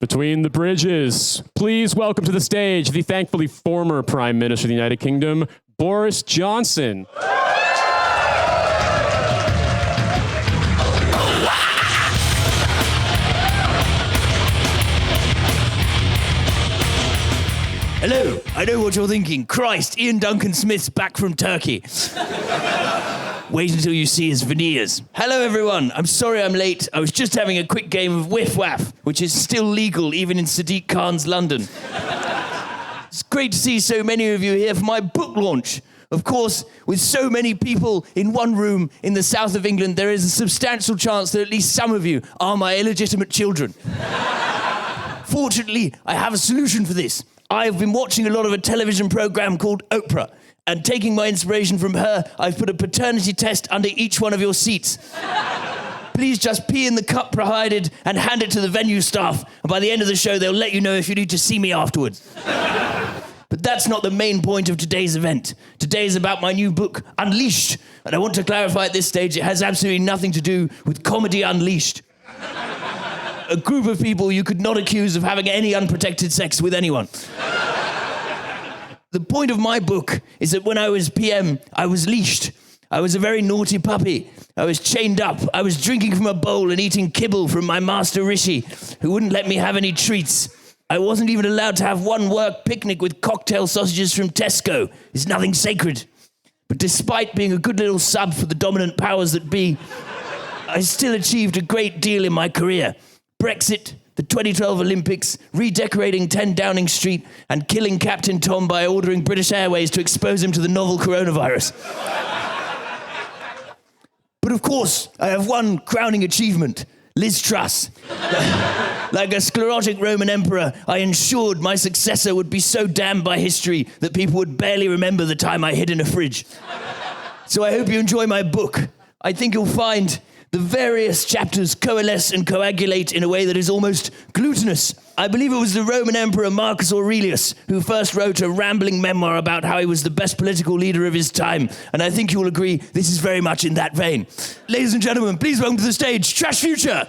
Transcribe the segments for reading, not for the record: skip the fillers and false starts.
Between the bridges, please welcome to the stage the thankfully former Prime Minister of the United Kingdom, Boris Johnson. Hello, I know what you're thinking. Christ, Ian Duncan Smith's back from Turkey. Wait until you see his veneers. Hello, everyone. I'm sorry I'm late. I was just having a quick game of Whiff Waff, which is still legal even in Sadiq Khan's London. It's great to see so many of you here for my book launch. Of course, with so many people in one room in the south of England, there is a substantial chance that at least some of you are my illegitimate children. Fortunately, I have a solution for this. I've been watching a lot of a television program called Oprah, and taking my inspiration from her, I've put a paternity test under each one of your seats. Please just pee in the cup provided and hand it to the venue staff, and by the end of the show, they'll let you know if you need to see me afterwards. But that's not the main point of today's event. Today is about my new book, Unleashed, and I want to clarify at this stage, it has absolutely nothing to do with Comedy Unleashed. A group of people you could not accuse of having any unprotected sex with anyone. The point of my book is that when I was PM, I was leashed. I was a very naughty puppy. I was chained up. I was drinking from a bowl and eating kibble from my master Rishi, who wouldn't let me have any treats. I wasn't even allowed to have one work picnic with cocktail sausages from Tesco. It's nothing sacred. But despite being a good little sub for the dominant powers that be, I still achieved a great deal in my career. Brexit, the 2012 Olympics, redecorating 10 Downing Street, and killing Captain Tom by ordering British Airways to expose him to the novel coronavirus. But of course, I have one crowning achievement, Liz Truss. Like a sclerotic Roman emperor, I ensured my successor would be so damned by history that people would barely remember the time I hid in a fridge. So I hope you enjoy my book. I think you'll find the various chapters coalesce and coagulate in a way that is almost glutinous. I believe it was the Roman Emperor Marcus Aurelius who first wrote a rambling memoir about how he was the best political leader of his time, and I think you will agree this is very much in that vein. Ladies and gentlemen, please welcome to the stage, Trash Future!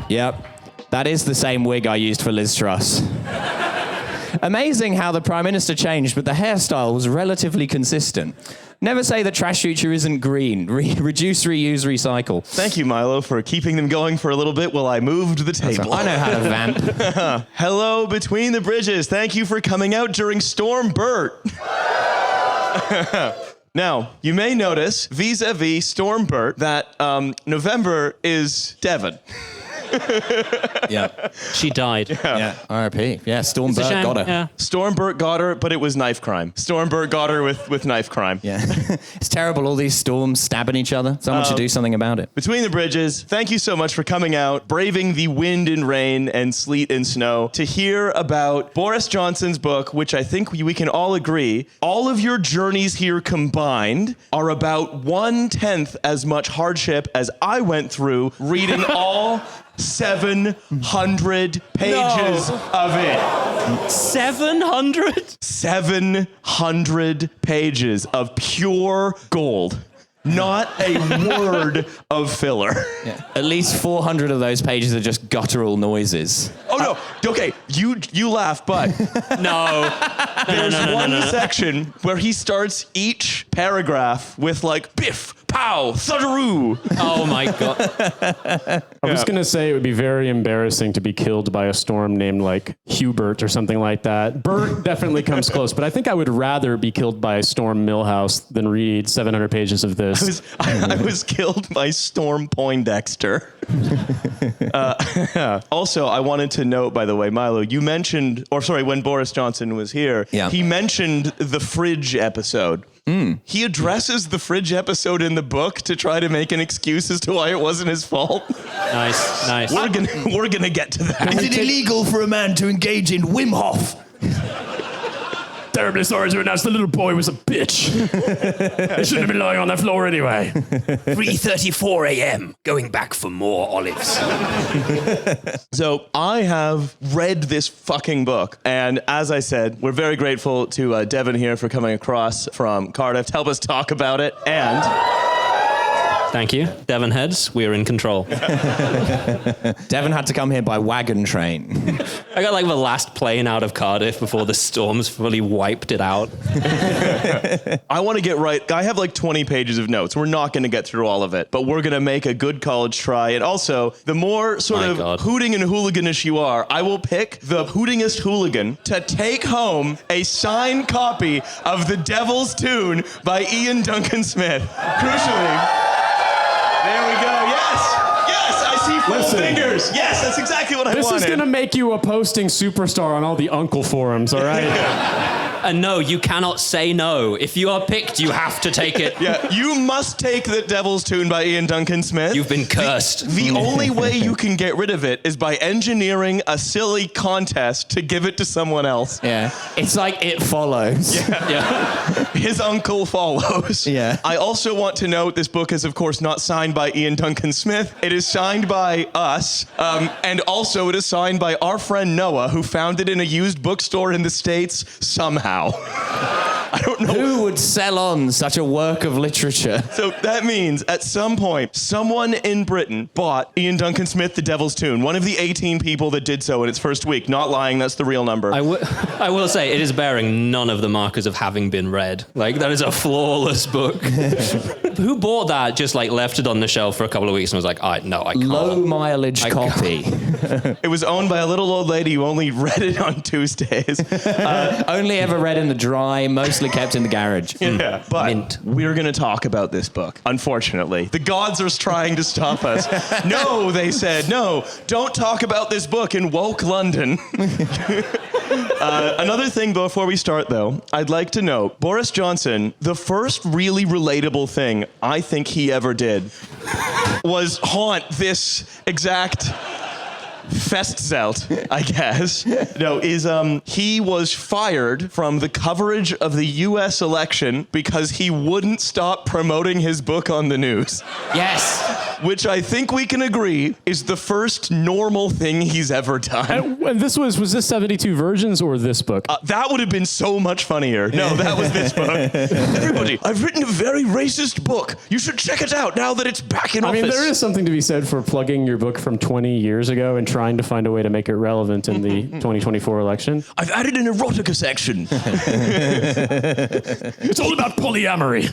Yep, that is the same wig I used for Liz Truss. Amazing how the Prime Minister changed, but the hairstyle was relatively consistent. Never say that Trash Future isn't green. Reduce, reuse, recycle. Thank you, Milo, for keeping them going for a little bit while I moved the table. I know how to vamp. Hello, Between the Bridges. Thank you for coming out during Storm Bert. Now, you may notice, vis-a-vis Storm Bert, that November is Devon. Yeah. She died. Yeah. R.I.P. Yeah, Storm Bert got her. Yeah. Storm Bert got her, but it was knife crime. Storm Bert got her with knife crime. Yeah. It's terrible, all these storms stabbing each other. Someone should do something about it. Between the Bridges, thank you so much for coming out, braving the wind and rain and sleet and snow to hear about Boris Johnson's book, which I think we can all agree, all of your journeys here combined are about 1/10 as much hardship as I went through reading all 700 pages of it. 700? 700 pages of pure gold. Not a word of filler. Yeah. At least 400 of those pages are just guttural noises. Oh, no. Okay, you laugh, but No. there's one section where he starts each paragraph with like, biff, pow, thudderoo. Oh, my God. I was going to say it would be very embarrassing to be killed by a storm named like Hubert or something like that. Bert definitely comes close, but I think I would rather be killed by Storm Millhouse than read 700 pages of this. I was killed by Storm Poindexter. Also, I wanted to note, by the way, Milo, you mentioned, when Boris Johnson was here, he mentioned the fridge episode. He addresses the fridge episode in the book to try to make an excuse as to why it wasn't his fault. Nice. We're gonna get to that. Is it illegal for a man to engage in Wim Hof? terribly sorry to announce the little boy was a bitch. He shouldn't have been lying on that floor anyway. 3:34 a.m. Going back for more olives. So I have read this fucking book, and as I said, we're very grateful to Devon here for coming across from Cardiff to help us talk about it, and... Thank you. Devon heads, we're in control. Devon had to come here by wagon train. I got like the last plane out of Cardiff before the storms fully wiped it out. I want to get right. I have like 20 pages of notes. We're not going to get through all of it, but we're going to make a good college try. And also, the more sort of hooting and hooliganish you are, I will pick the hootingest hooligan to take home a signed copy of The Devil's Tune by Ian Duncan Smith. Crucially... There we go. Yes, I see full fingers. Yes, that's exactly what I wanted. This is going to make you a posting superstar on all the uncle forums, all right? And no, you cannot say no. If you are picked, you have to take it. Yeah, you must take The Devil's Tune by Ian Duncan Smith. You've been cursed. The only way you can get rid of it is by engineering a silly contest to give it to someone else. Yeah. It's like It Follows. Yeah. His uncle follows. Yeah. I also want to note this book is, of course, not signed by Ian Duncan Smith. It is signed by us. And also it is signed by our friend Noah, who found it in a used bookstore in the States somehow. I don't know. Who would sell on such a work of literature? So that means at some point, someone in Britain bought Ian Duncan Smith, The Devil's Tune, one of the 18 people that did so in its first week. Not lying, that's the real number. I will say, it is bearing none of the markers of having been read. Like, that is a flawless book. Who bought that, just like left it on the shelf for a couple of weeks and was like, no, I can't. Low mileage copy. It was owned by a little old lady who only read it on Tuesdays. Only ever read in the dry, mostly kept in the garage. Yeah, but Mint. we're going to talk about this book, unfortunately. The gods are trying to stop us. No, they said, no, don't talk about this book in woke London. Another thing before we start, though, I'd like to note, Boris Johnson, the first really relatable thing I think he ever did was haunt this exact... Festzelt, I guess. No, he was fired from the coverage of the U.S. election because he wouldn't stop promoting his book on the news. Yes. Which I think we can agree is the first normal thing he's ever done. And this was this 72 Virgins or this book? That would have been so much funnier. No, that was this book. Everybody, I've written a very racist book. You should check it out now that it's back in office. I mean, there is something to be said for plugging your book from 20 years ago and trying to find a way to make it relevant in the 2024 election. I've added an erotica section. It's all about polyamory.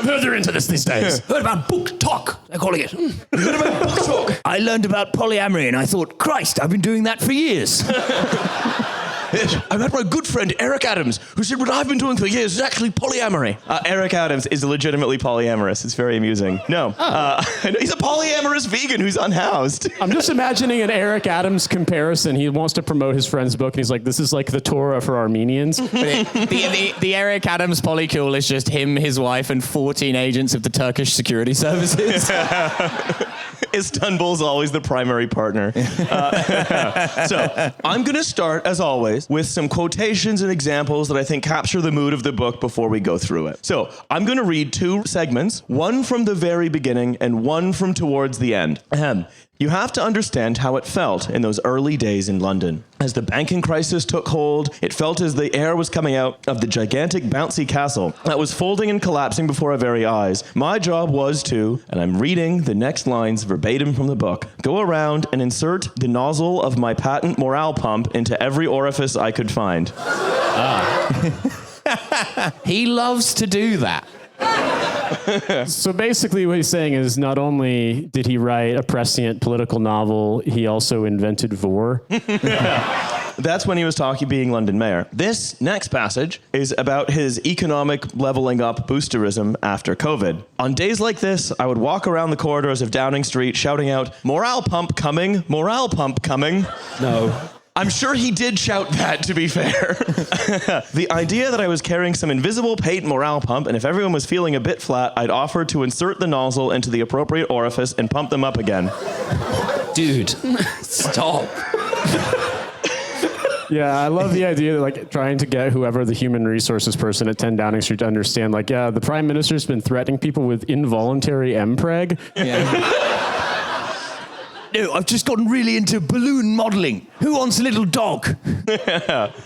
Further into this these days. Heard about book talk, they're calling it. Heard about book talk. I learned about polyamory and I thought, Christ, I've been doing that for years. I met my good friend Eric Adams, who said what I've been doing for years is actually polyamory. Eric Adams is legitimately polyamorous. It's very amusing. No, he's a polyamorous vegan who's unhoused. I'm just imagining an Eric Adams comparison. He wants to promote his friend's book, and he's like, this is like the Torah for Armenians. The Eric Adams polycule is just him, his wife, and 14 agents of the Turkish security services. Istanbul's always the primary partner. So I'm going to start, as always, with some quotations and examples that I think capture the mood of the book before we go through it. So I'm going to read two segments, one from the very beginning and one from towards the end. You have to understand how it felt in those early days in London. As the banking crisis took hold, it felt as the air was coming out of the gigantic bouncy castle that was folding and collapsing before our very eyes. My job was to, and I'm reading the next lines verbatim from the book, go around and insert the nozzle of my patent morale pump into every orifice I could find. He loves to do that. So basically what he's saying is not only did he write a prescient political novel, he also invented vor. That's when he was being London mayor. This next passage is about his economic leveling up boosterism after COVID. On days like this, I would walk around the corridors of Downing Street shouting out, morale pump coming, morale pump coming. No. I'm sure he did shout that, to be fair. The idea that I was carrying some invisible paint morale pump, and if everyone was feeling a bit flat, I'd offer to insert the nozzle into the appropriate orifice and pump them up again. Dude, stop. Yeah, I love the idea that like trying to get whoever the human resources person at 10 Downing Street to understand, like, yeah, the prime minister's been threatening people with involuntary MPreg. No, I've just gotten really into balloon modeling. Who wants a little dog?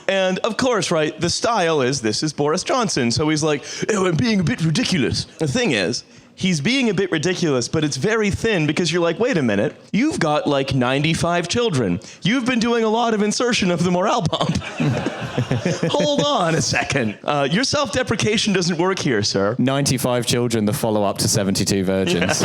And of course, right, the style is, this is Boris Johnson. So he's like, oh, I'm being a bit ridiculous. The thing is, he's being a bit ridiculous, but it's very thin because you're like, wait a minute, you've got like 95 children. You've been doing a lot of insertion of the morale pump. Hold on a second. Your self-deprecation doesn't work here, sir. 95 children, the follow-up to 72 virgins.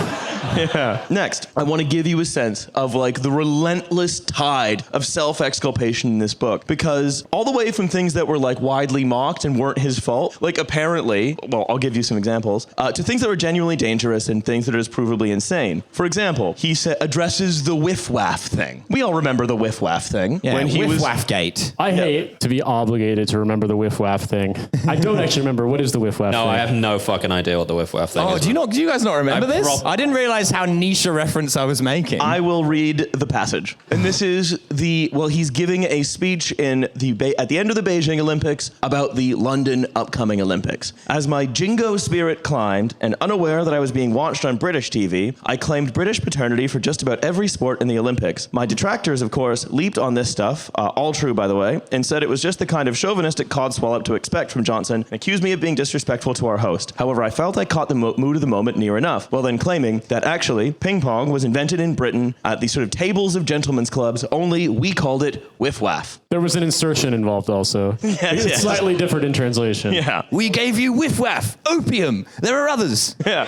Yeah. Next, I want to give you a sense of like the relentless tide of self-exculpation in this book, because all the way from things that were like widely mocked and weren't his fault, like apparently, well, I'll give you some examples, to things that were genuinely dangerous and things that are just provably insane. For example, he addresses the whiff-waff thing. We all remember the whiff-waff thing. Yeah, when he was whiff-waff-gate. I hate to be obligated to remember the whiff-waff thing. I don't actually remember. What is the whiff-waff thing? No, I have no fucking idea what the whiff-waff thing is. Do you guys not remember this? I didn't realize how niche a reference I was making. I will read the passage. And this is he's giving a speech at the end of the Beijing Olympics about the London upcoming Olympics. As my jingo spirit climbed, and unaware that I was being watched on British TV, I claimed British paternity for just about every sport in the Olympics. My detractors, of course, leaped on this stuff, all true, by the way, and said it was just the kind of chauvinistic codswallop to expect from Johnson, and accused me of being disrespectful to our host. However, I felt I caught the mood of the moment near enough, while then claiming that actually, ping pong was invented in Britain at the sort of tables of gentlemen's clubs, only we called it whiff-waff. There was an insertion involved also. It's slightly different in translation. Yeah. We gave you whiff-waff, opium. There are others. Yeah.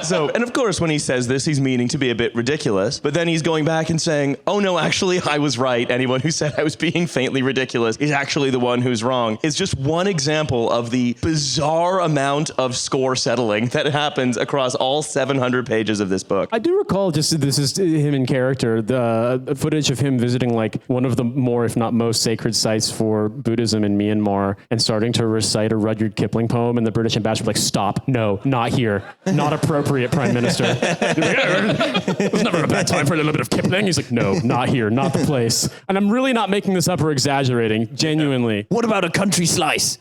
So, and of course, when he says this, he's meaning to be a bit ridiculous, but then he's going back and saying, oh no, actually, I was right. Anyone who said I was being faintly ridiculous is actually the one who's wrong. It's just one example of the bizarre amount of score settling that happens across all 700 pages of this book. I do recall, just this is him in character, the footage of him visiting like one of the more, if not most, sacred sites for Buddhism in Myanmar and starting to recite a Rudyard Kipling poem, and the British ambassador was like, stop, no, not here, not appropriate, Prime Minister. It was never a bad time for a little bit of Kipling. He's like, no, not here, not the place. And I'm really not making this up or exaggerating, genuinely. What about a country slice?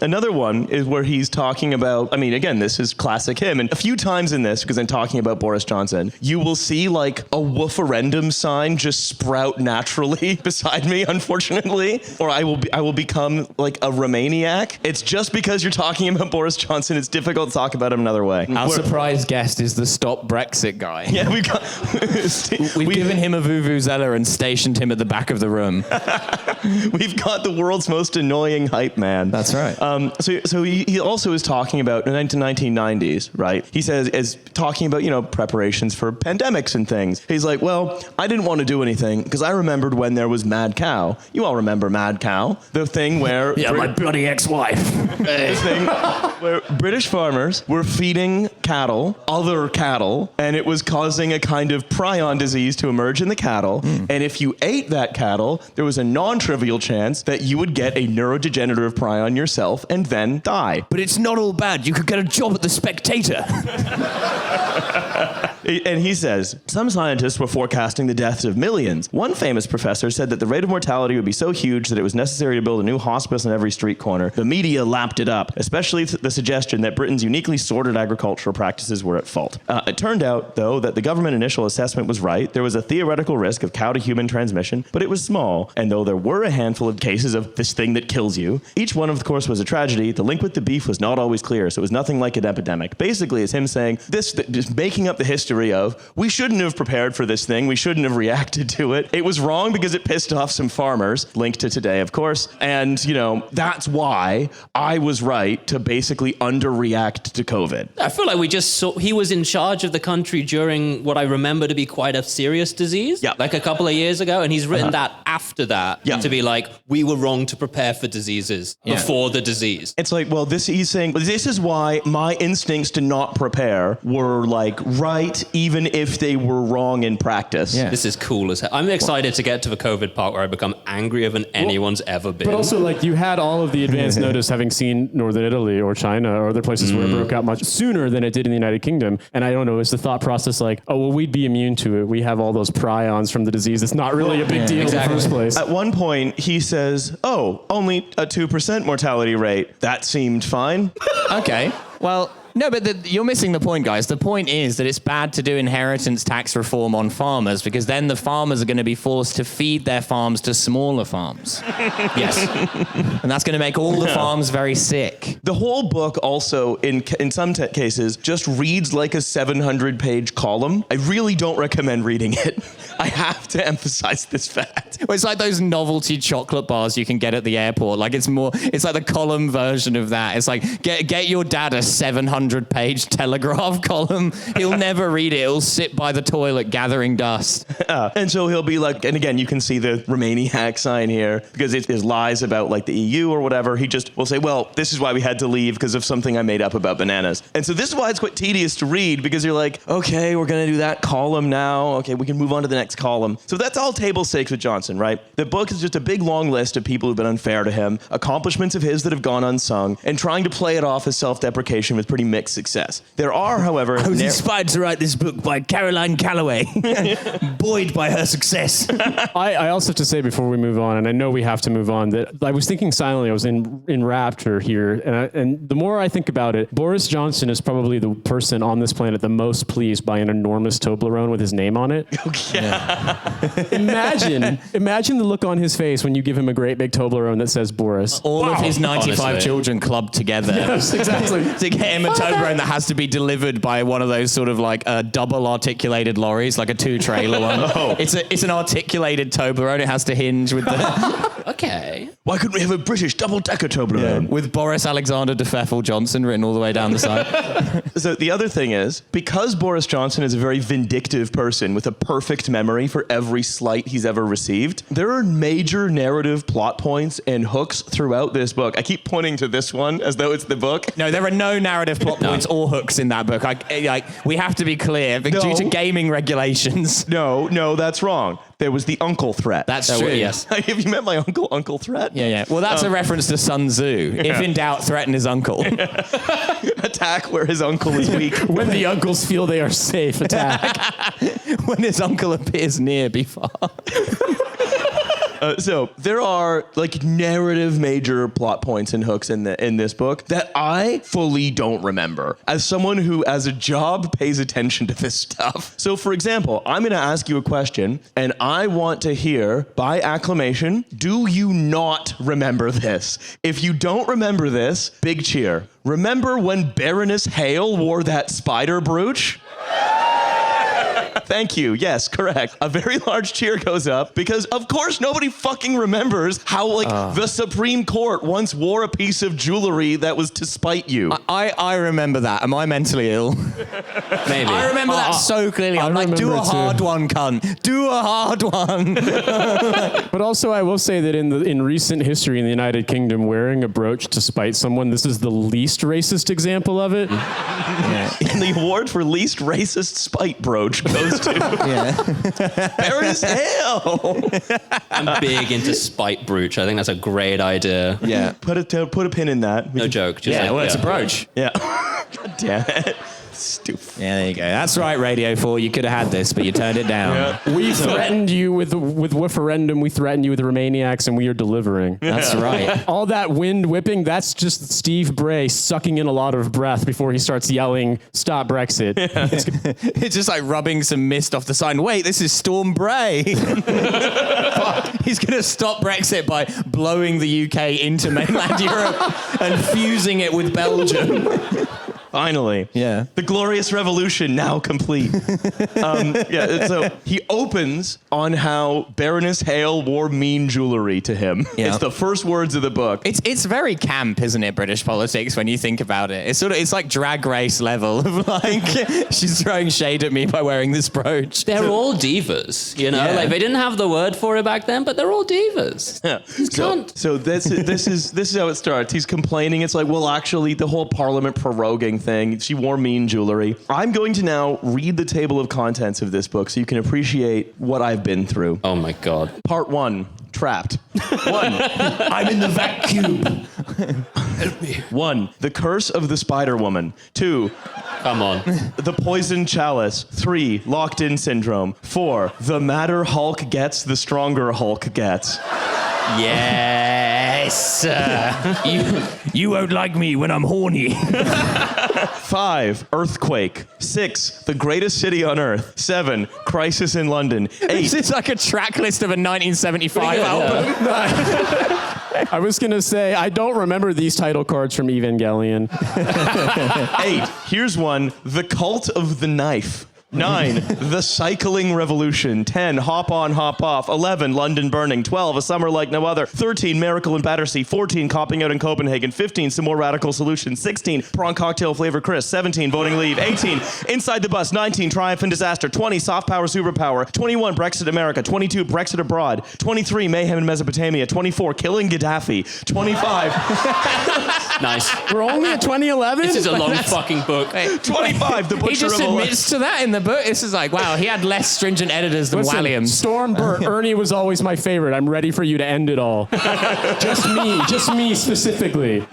Another one is where he's talking about, I mean, again, this is classic him, and a few times in this, because I'm talking about Boris Johnson, you will see like a wooferendum sign just sprout naturally beside me, unfortunately, or I will become like a Romaniac. It's just because you're talking about Boris Johnson, it's difficult to talk about him another way. Our surprise guest is the Stop Brexit guy. Yeah, we've given him a vuvuzela and stationed him at the back of the room. We've got the world's most annoying hype man. That's right. So he also is talking about the 1990s, right? He is talking about, preparations for pandemics and things. He's like, well, I didn't want to do anything because I remembered when there was Mad Cow. You all remember Mad Cow? The thing where... Yeah, my bloody ex-wife. The thing where British farmers were feeding other cattle, and it was causing a kind of prion disease to emerge in the cattle. And if you ate that cattle, there was a non-trivial chance that you would get a neurodegenerative prion yourself and then die. But it's not all bad. You could get a job at The Spectator. And he says, some scientists were forecasting the deaths of millions. One famous professor said that the rate of mortality would be so huge that it was necessary to build a new hospice on every street corner. The media lapped it up, especially the suggestion that Britain's uniquely sordid agricultural practices were at fault. It turned out, though, that the government initial assessment was right. There was a theoretical risk of cow-to-human transmission, but it was small. And though there were a handful of cases of this thing that kills you, each one, of course, was a tragedy. The link with the beef was not always clear, so it was nothing like an epidemic. Basically, it's him saying, just making up the history of, we shouldn't have prepared for this thing. We shouldn't have reacted to it. It was wrong because it pissed off some farmers, linked to today, of course. And, that's why I was right to basically underreact to COVID. I feel like we just saw he was in charge of the country during what I remember to be quite a serious disease, like a couple of years ago, and he's written that after that to be like, we were wrong to prepare for diseases before the disease. It's like, well, he's saying, this is why my instincts to not prepare were like right right, even if they were wrong in practice. Yeah. This is cool as hell. I'm excited to get to the COVID part where I become angrier than anyone's ever been. But also, like, you had all of the advance notice having seen Northern Italy or China or other places where it broke out much sooner than it did in the United Kingdom. And I don't know, is the thought process like, oh, well, we'd be immune to it. We have all those prions from the disease. It's not really a big deal in the first place. At one point, he says, oh, only a 2% mortality rate. That seemed fine. Okay. Well, no, but you're missing the point, guys. The point is that it's bad to do inheritance tax reform on farmers because then the farmers are going to be forced to feed their farms to smaller farms. Yes. And that's going to make all the farms very sick. The whole book also, in some cases, just reads like a 700-page column. I really don't recommend reading it. I have to emphasize this fact. Well, it's like those novelty chocolate bars you can get at the airport. Like it's like the column version of that. It's like, get your dad a 700-page Telegraph column. He'll never read it. He'll sit by the toilet gathering dust. And so he'll be like, and again, you can see the Romaniac sign here because it is lies about like the EU or whatever. He just will say, well, this is why we had to leave because of something I made up about bananas. And so this is why it's quite tedious to read because you're like, okay, we're going to do that column now. Okay, we can move on to the next column. So that's all table stakes with Johnson, right? The book is just a big long list of people who've been unfair to him, accomplishments of his that have gone unsung, and trying to play it off as self-deprecation with pretty mixed success. There are, however... I was inspired to write this book by Caroline Calloway, buoyed by her success. I also have to say before we move on, and I know we have to move on, that I was thinking silently. I was in rapture here, and the more I think about it, Boris Johnson is probably the person on this planet the most pleased by an enormous Toblerone with his name on it. Imagine the look on his face when you give him a great big Toblerone that says Boris. All of his 95 honestly. children clubbed together. Yes, exactly. To get him a Toblerone that has to be delivered by one of those sort of like double articulated lorries, like a 2-trailer one. It's an articulated Toblerone. It has to hinge with the... Okay. Why couldn't we have a British double-decker Toblerone? with Boris Alexander de Pfeffel Johnson written all the way down the side. So the other thing is, because Boris Johnson is a very vindictive person with a perfect memory for every slight he's ever received, there are major narrative plot points and hooks throughout this book. I keep pointing to this one as though it's the book. No, there are no narrative plot points or hooks in that book. We have to be clear, due to gaming regulations. No, that's wrong. There was the uncle threat. That's true. Yes. Have you met my uncle threat? Yeah. Well, that's a reference to Sun Tzu. If in doubt, threaten his uncle. Attack where his uncle is weak. When the uncles feel they are safe, attack. When his uncle appears near, be far. So there are like narrative major plot points and hooks in this book that I fully don't remember as someone who as a job pays attention to this stuff. So for example, I'm going to ask you a question and I want to hear by acclamation, do you not remember this? If you don't remember this, big cheer. Remember when Baroness Hale wore that spider brooch? Thank you. Yes, correct. A very large cheer goes up because, of course, nobody fucking remembers how, the Supreme Court once wore a piece of jewelry that was to spite you. I remember that. Am I mentally ill? Maybe. I remember that so clearly. I'm like, do a remember it too. hard one, cunt. Do a hard one. But also, I will say that in recent history in the United Kingdom, wearing a brooch to spite someone, this is the least racist example of it. And the award for least racist spite brooch goes to Baroness Hale. I'm big into spite brooch. I think that's a great idea. Yeah. Put a pin in that. No joke. Just It's a brooch. Yeah. God damn it. Stupid. Yeah, there you go. That's right, Radio 4. You could have had this, but you turned it down. We threatened you with referendum. We threatened you with the Romaniacs, and we are delivering. That's right. All that wind whipping, that's just Steve Bray sucking in a lot of breath before he starts yelling, stop Brexit. It's just like rubbing some mist off the sign. Wait, this is Storm Bray. He's going to stop Brexit by blowing the UK into mainland Europe and fusing it with Belgium. Finally. Yeah. The glorious revolution now complete. So he opens on how Baroness Hale wore mean jewelry to him. Yeah. It's the first words of the book. It's very camp, isn't it, British politics, when you think about it? It's like Drag Race level of like, she's throwing shade at me by wearing this brooch. They're all divas, you know? Yeah. Like, they didn't have the word for it back then, but they're all divas. Yeah. Cunt. So this is how it starts. He's complaining. It's like, well, actually, the whole Parliament proroguing thing. She wore mean jewelry. I'm going to now read the table of contents of this book so you can appreciate what I've been through. Oh my God. Part 1, Trapped. 1, I'm in the vacuum. Help me. 1, The Curse of the Spider Woman. 2, Come on. The Poison Chalice. 3, Locked In Syndrome. 4, The madder Hulk gets, the stronger Hulk gets. Yes. You won't like me when I'm horny. 5, Earthquake. 6, The Greatest City on Earth. 7, Crisis in London. 8, This is like a track list of a 1975 album. I was going to say, I don't remember these title cards from Evangelion. 8, here's one, The Cult of the Knife. 9, The Cycling Revolution. 10, Hop On, Hop Off. 11, London Burning. 12, A Summer Like No Other. 13, Miracle in Battersea. 14, Copping Out in Copenhagen. 15, Some More Radical Solutions. 16, Prawn Cocktail Flavor Chris. 17, Voting Leave. 18, Inside the Bus. 19, Triumph and Disaster. 20, Soft Power Superpower. 21, Brexit America. 22, Brexit Abroad. 23, Mayhem in Mesopotamia. 24, Killing Gaddafi. 25, Nice. We're only at 2011? This is a long fucking book. 25, The Butcher He just of Alliance. admits to that in the book. This is like, wow, he had less stringent editors than Listen, Walliams. Storm, Bert, Ernie was always my favorite. I'm ready for you to end it all. Just me specifically.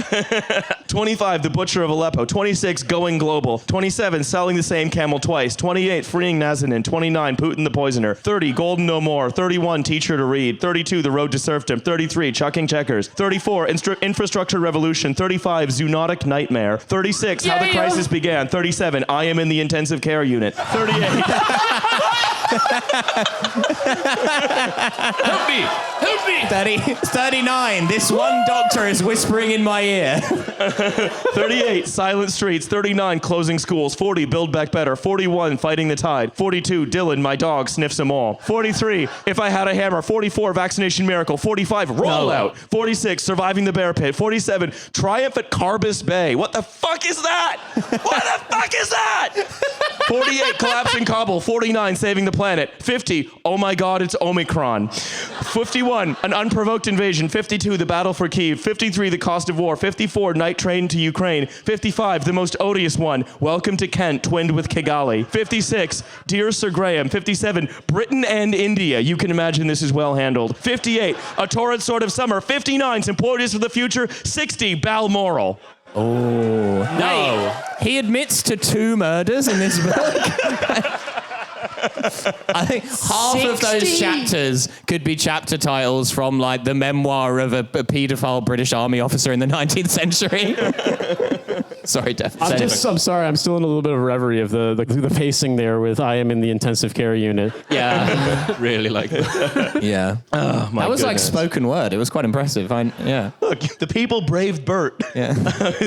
25, The Butcher of Aleppo. 26, Going Global. 27, Selling the Same Camel Twice. 28, Freeing Nazanin. 29, Putin the Poisoner. 30, Golden No More. 31, Teacher to Read. 32, The Road to Serfdom. 33, Chucking Checkers. 34, Infrastructure Revolution. 35, Zoonotic Nightmare. 36, How the Crisis Began. 37, I Am in the Intensive Care Unit. 38. Help me! Help me! 39, this one doctor is whispering in my ear. 38, Silent Streets. 39, Closing Schools. 40, Build Back Better. 41, Fighting the Tide. 42, Dylan, my dog, sniffs them all. 43, If I Had a Hammer. 44, Vaccination Miracle. 45, Rollout. 46, Surviving the Bear Pit. 47, Triumph at Carbis Bay. What the fuck is that? What the fuck is that? 48, Collapse in Kabul. 49, Saving the Planet. 50, Oh my God, it's Omicron. 51, An Unprovoked Invasion. 52, The Battle for Kyiv. 53, The Cost of War. 54, Night Train to Ukraine. 55, The Most Odious One. Welcome to Kent, twinned with Kigali. 56, Dear Sir Graham. 57, Britain and India. You can imagine this is well handled. 58, A Torrid Sort of Summer. 59, Symploides for the Future. 60, Balmoral. No. He admits to 2 murders in this book. I think half of those chapters could be chapter titles from like the memoir of a paedophile British army officer in the 19th century. Sorry, Devon. I'm sorry. I'm still in a little bit of a reverie of the pacing there with I Am in the Intensive Care Unit. Yeah. Really like that. Yeah. Oh, my That was like goodness. spoken word. It was quite impressive. Yeah. Look, the people braved Bert. Yeah.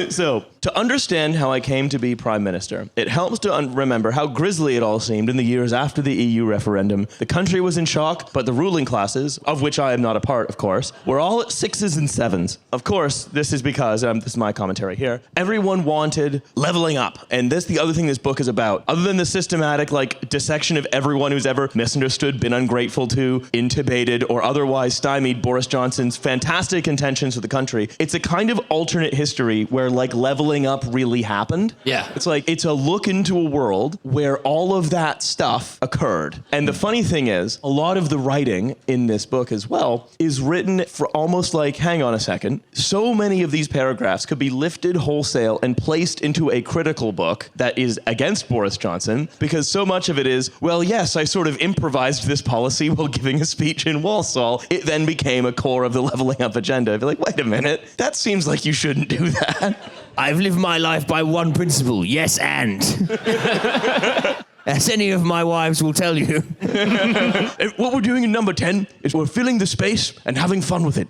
So, to understand how I came to be Prime Minister, it helps to remember how grisly it all seemed in the years after the EU referendum. The country was in shock, but the ruling classes, of which I am not a part, of course, were all at 6s and 7s. Of course, this is because, this is my commentary here, everyone wanted leveling up. And this the other thing this book is about. Other than the systematic, dissection of everyone who's ever misunderstood, been ungrateful to, intubated, or otherwise stymied Boris Johnson's fantastic intentions for the country, it's a kind of alternate history where, leveling up really happened. Yeah. It's a look into a world where all of that stuff occurred. And the funny thing is, a lot of the writing in this book as well is written for almost hang on a second, so many of these paragraphs could be lifted wholesale and placed into a critical book that is against Boris Johnson, because so much of it is, well, yes, I sort of improvised this policy while giving a speech in Walsall. It then became a core of the leveling up agenda. I'd be like, wait a minute, that seems like you shouldn't do that. I've lived my life by one principle, yes and. As any of my wives will tell you. What we're doing in number 10 is we're filling the space and having fun with it.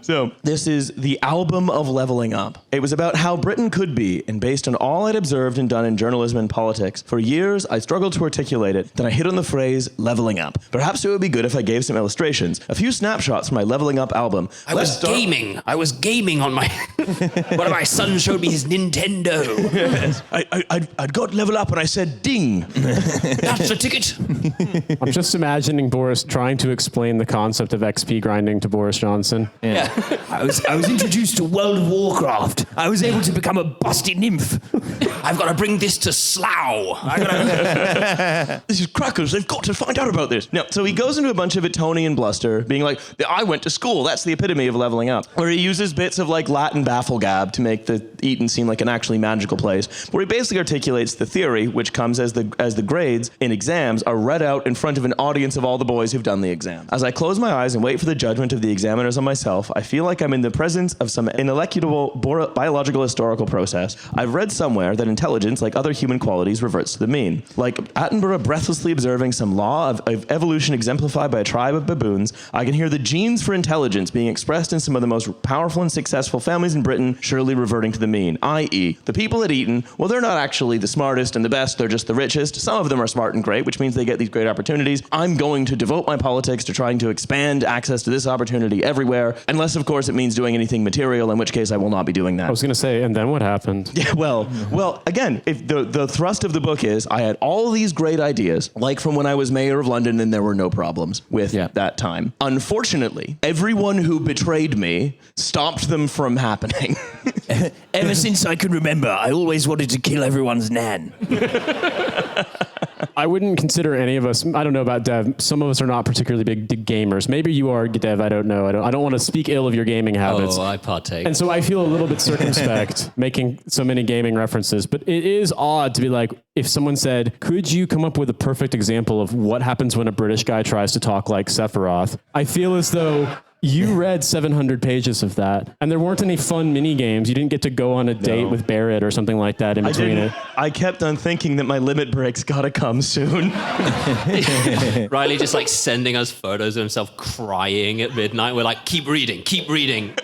So this is the album of leveling up. It was about how Britain could be, and based on all I'd observed and done in journalism and politics, for years I struggled to articulate it. Then I hit on the phrase leveling up. Perhaps it would be good if I gave some illustrations. A few snapshots from my leveling up album. I was gaming on my... One of my sons showed me his Nintendo. I'd got level up and I said, ding. king. That's the ticket. I'm just imagining Boris trying to explain the concept of XP grinding to Boris Johnson. Yeah. I was introduced to World of Warcraft. I was able to become a busty nymph. I've got to bring this to Slough. This is crackers. They've got to find out about this. No, so he goes into a bunch of Etonian bluster, being like, I went to school. That's the epitome of leveling up. Where he uses bits of like Latin bafflegab to make the Eton seem like an actually magical place. Where he basically articulates the theory, which comes as the grades in exams are read out in front of an audience of all the boys who've done the exam. As I close my eyes and wait for the judgment of the examiners on myself, I feel like I'm in the presence of some ineluctable biological historical process. I've read somewhere that intelligence, like other human qualities, reverts to the mean. Like Attenborough breathlessly observing some law of evolution exemplified by a tribe of baboons, I can hear the genes for intelligence being expressed in some of the most powerful and successful families in Britain surely reverting to the mean, i.e., the people at Eton, well, they're not actually the smartest and the best, they're just the richest. Some of them are smart and great, which means they get these great opportunities. I'm going to devote my politics to trying to expand access to this opportunity everywhere, unless, of course, it means doing anything material, in which case I will not be doing that. I was going to say, and then what happened? Yeah, well, again, if the thrust of the book is I had all these great ideas, like from when I was mayor of London, and there were no problems with that time. Unfortunately, everyone who betrayed me stopped them from happening. Ever since I can remember, I always wanted to kill everyone's nan. I wouldn't consider any of us, I don't know about Dev, some of us are not particularly big gamers. Maybe you are, Dev, I don't know. I don't want to speak ill of your gaming habits. Oh, I partake. And so I feel a little bit circumspect making so many gaming references, but it is odd to be like, if someone said, could you come up with a perfect example of what happens when a British guy tries to talk like Sephiroth? I feel as though you read 700 pages of that, and there weren't any fun mini games. You didn't get to go on a date with Bert or something like that in between it. I kept on thinking that my limit break's gotta come soon. Riley just like sending us photos of himself crying at midnight. We're like, keep reading, keep reading.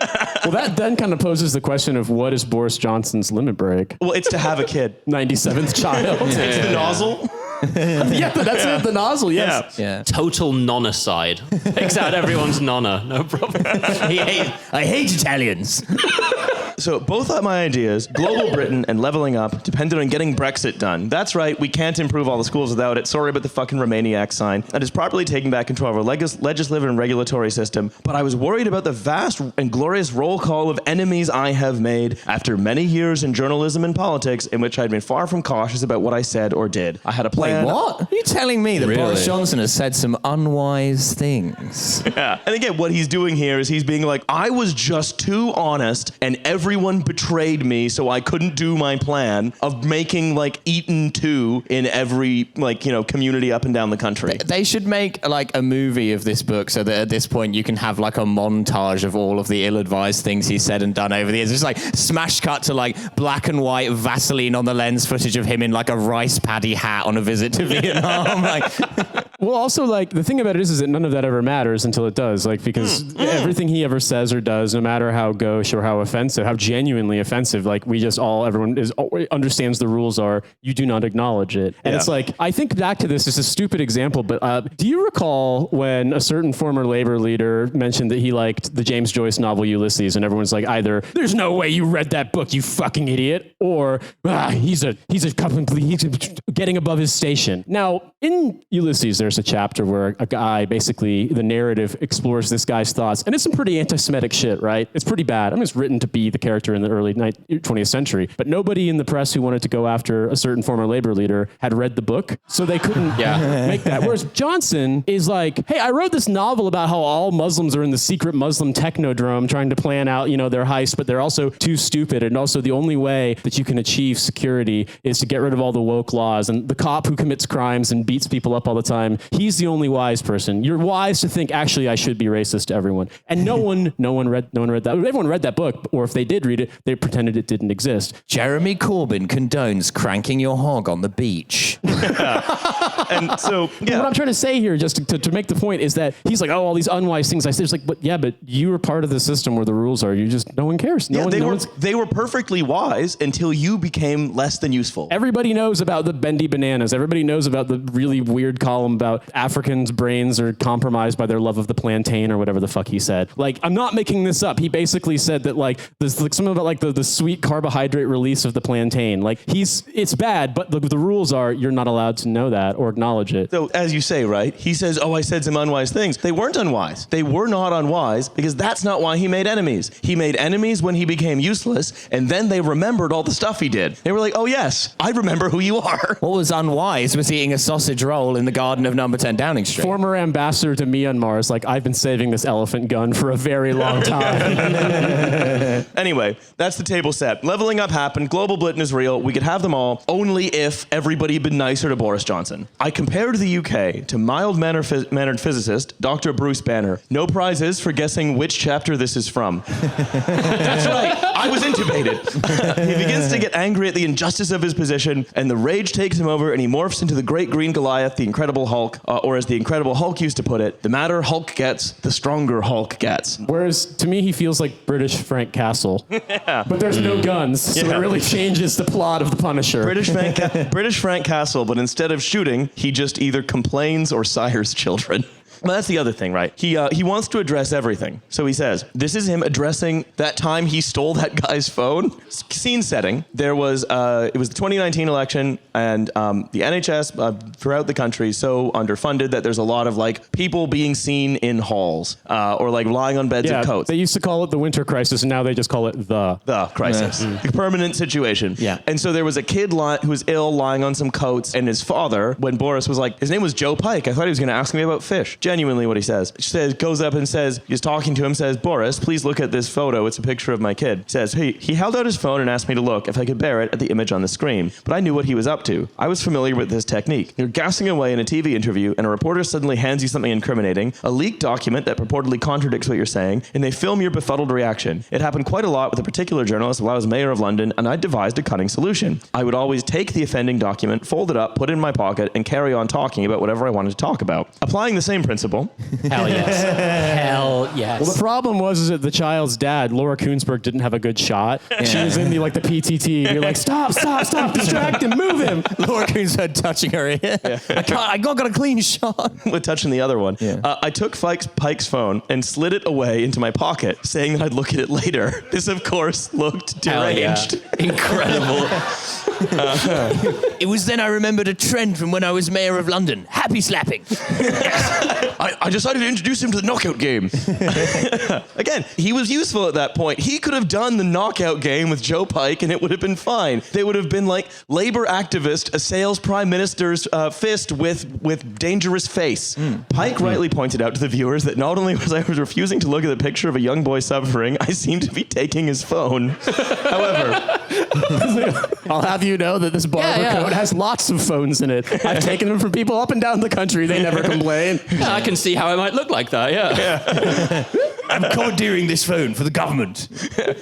Well, that then kind of poses the question of what is Boris Johnson's limit break? Well, it's to have a kid. 97th child. It's the nozzle. Yeah, that's it, the nozzle, yes. Yeah. Total nonna-side. Takes out everyone's nonna, no problem. I hate Italians. So both of my ideas, global Britain and leveling up, depended on getting Brexit done. That's right, we can't improve all the schools without it. Sorry about the fucking Romaniac sign. That is properly taking back control of our legislative and regulatory system. But I was worried about the vast and glorious roll call of enemies I have made after many years in journalism and politics in which I'd been far from cautious about what I said or did. I had a plan. Wait, what? Are you telling me that Really? Boris Johnson has said some unwise things? Yeah. And again, what he's doing here is he's being like, I was just too honest and everyone betrayed me, so I couldn't do my plan of making like Eton 2 in every community up and down the country. They should make like a movie of this book so that at this point you can have like a montage of all of the ill-advised things he said and done over the years. Just like smash cut to like black and white Vaseline on the lens footage of him in like a rice paddy hat on a visit to Vietnam. Well, also, like, the thing about it is that none of that ever matters until it does. Like, because everything he ever says or does, no matter how gauche or how offensive, how genuinely offensive, like, everyone understands the rules are, you do not acknowledge it. And it's like, I think back to this, it's a stupid example, but do you recall when a certain former labor leader mentioned that he liked the James Joyce novel Ulysses, and everyone's like, either, there's no way you read that book, you fucking idiot, or he's getting above his station. Now, in Ulysses, there's a chapter where a guy, basically, the narrative explores this guy's thoughts, and it's some pretty anti-Semitic shit, right? It's pretty bad. I mean, it's written to be the character in the early 20th century, but nobody in the press who wanted to go after a certain former labor leader had read the book, so they couldn't make that. Whereas Johnson is like, hey, I wrote this novel about how all Muslims are in the secret Muslim technodrome trying to plan out, their heist, but they're also too stupid, and also the only way that you can achieve security is to get rid of all the woke laws, and the cop who commits crimes and beats people up all the time, he's the only wise person. You're wise to think, actually, I should be racist to everyone. And no one read that. Everyone read that book, or if they did read it, they pretended it didn't exist. Jeremy Corbyn condones cranking your hog on the beach. And so, What I'm trying to say here, just to make the point, is that he's like, oh, all these unwise things I said. It's like, but you were part of the system where the rules are. No one cares. They were perfectly wise until you became less than useful. Everybody knows about the bendy bananas. Everybody knows about the really weird column about Africans' brains are compromised by their love of the plantain or whatever the fuck he said. Like, I'm not making this up. He basically said that like there's like something about like the sweet carbohydrate release of the plantain. Like it's bad, but the rules are you're not allowed to know that or acknowledge it. So as you say, right? He says, I said some unwise things. They weren't unwise. They were not unwise because that's not why he made enemies. He made enemies when he became useless, and then they remembered all the stuff he did. They were like, oh yes, I remember who you are. What was unwise was eating a sausage roll in the garden of number 10 Downing Street. Former ambassador to Myanmar is like, I've been saving this elephant gun for a very long time. Anyway, that's the table set. Leveling up happened. Global Britain is real. We could have them all only if everybody had been nicer to Boris Johnson. I compared the UK to mild-mannered physicist Dr. Bruce Banner. No prizes for guessing which chapter this is from. That's right. I was intubated. He begins to get angry at the injustice of his position, and the rage takes him over, and he morphs into the great green Goliath, the Incredible Hulk, or as the Incredible Hulk used to put it, the madder Hulk gets, the stronger Hulk gets. Whereas to me, he feels like British Frank Castle. Yeah. But there's no guns, so it really changes the plot of The Punisher. British Frank Castle, but instead of shooting, he just either complains or sires children. Well, that's the other thing, right? He wants to address everything. So he says, this is him addressing that time he stole that guy's phone. Scene setting. There was, it was the 2019 election, and the NHS throughout the country so underfunded that there's a lot of like people being seen in halls or like lying on beds of coats. They used to call it the winter crisis, and now they just call it the crisis. The permanent situation. Yeah. And so there was a kid who was ill lying on some coats, and his father, when Boris was like, his name was Joe Pike. I thought he was going to ask me about fish. Genuinely what he says. Goes up and says, he's talking to him, says, Boris, please look at this photo. It's a picture of my kid. Says, hey, he held out his phone and asked me to look if I could bear it at the image on the screen. But I knew what he was up to. I was familiar with this technique. You're gassing away in a TV interview, and a reporter suddenly hands you something incriminating, a leaked document that purportedly contradicts what you're saying, and they film your befuddled reaction. It happened quite a lot with a particular journalist while I was mayor of London, and I devised a cunning solution. I would always take the offending document, fold it up, put it in my pocket, and carry on talking about whatever I wanted to talk about. Applying the same principle. Hell yes. Hell yes. Well, the problem was that the child's dad, Laura Koonsberg, didn't have a good shot. Yeah. She was in the PTT. And you're like, stop, distract him, move him. Laura Koonsberg touching her ear. Yeah. I got a clean shot. With touching the other one. Yeah. I took Pike's phone and slid it away into my pocket, saying that I'd look at it later. This, of course, looked deranged. Yeah. Incredible. It was then I remembered a trend from when I was mayor of London. Happy slapping. I decided to introduce him to the knockout game. Again, he was useful at that point. He could have done the knockout game with Joe Pike and it would have been fine. They would have been like labor activist assails prime minister's fist with dangerous face. Pike rightly pointed out to the viewers that not only was I refusing to look at the picture of a young boy suffering, I seemed to be taking his phone. However, I'll have you know that this barber coat has lots of phones in it. I've taken them from people up and down the country. They never complain. I can see how it might look like that, yeah. I'm commandeering this phone for the government.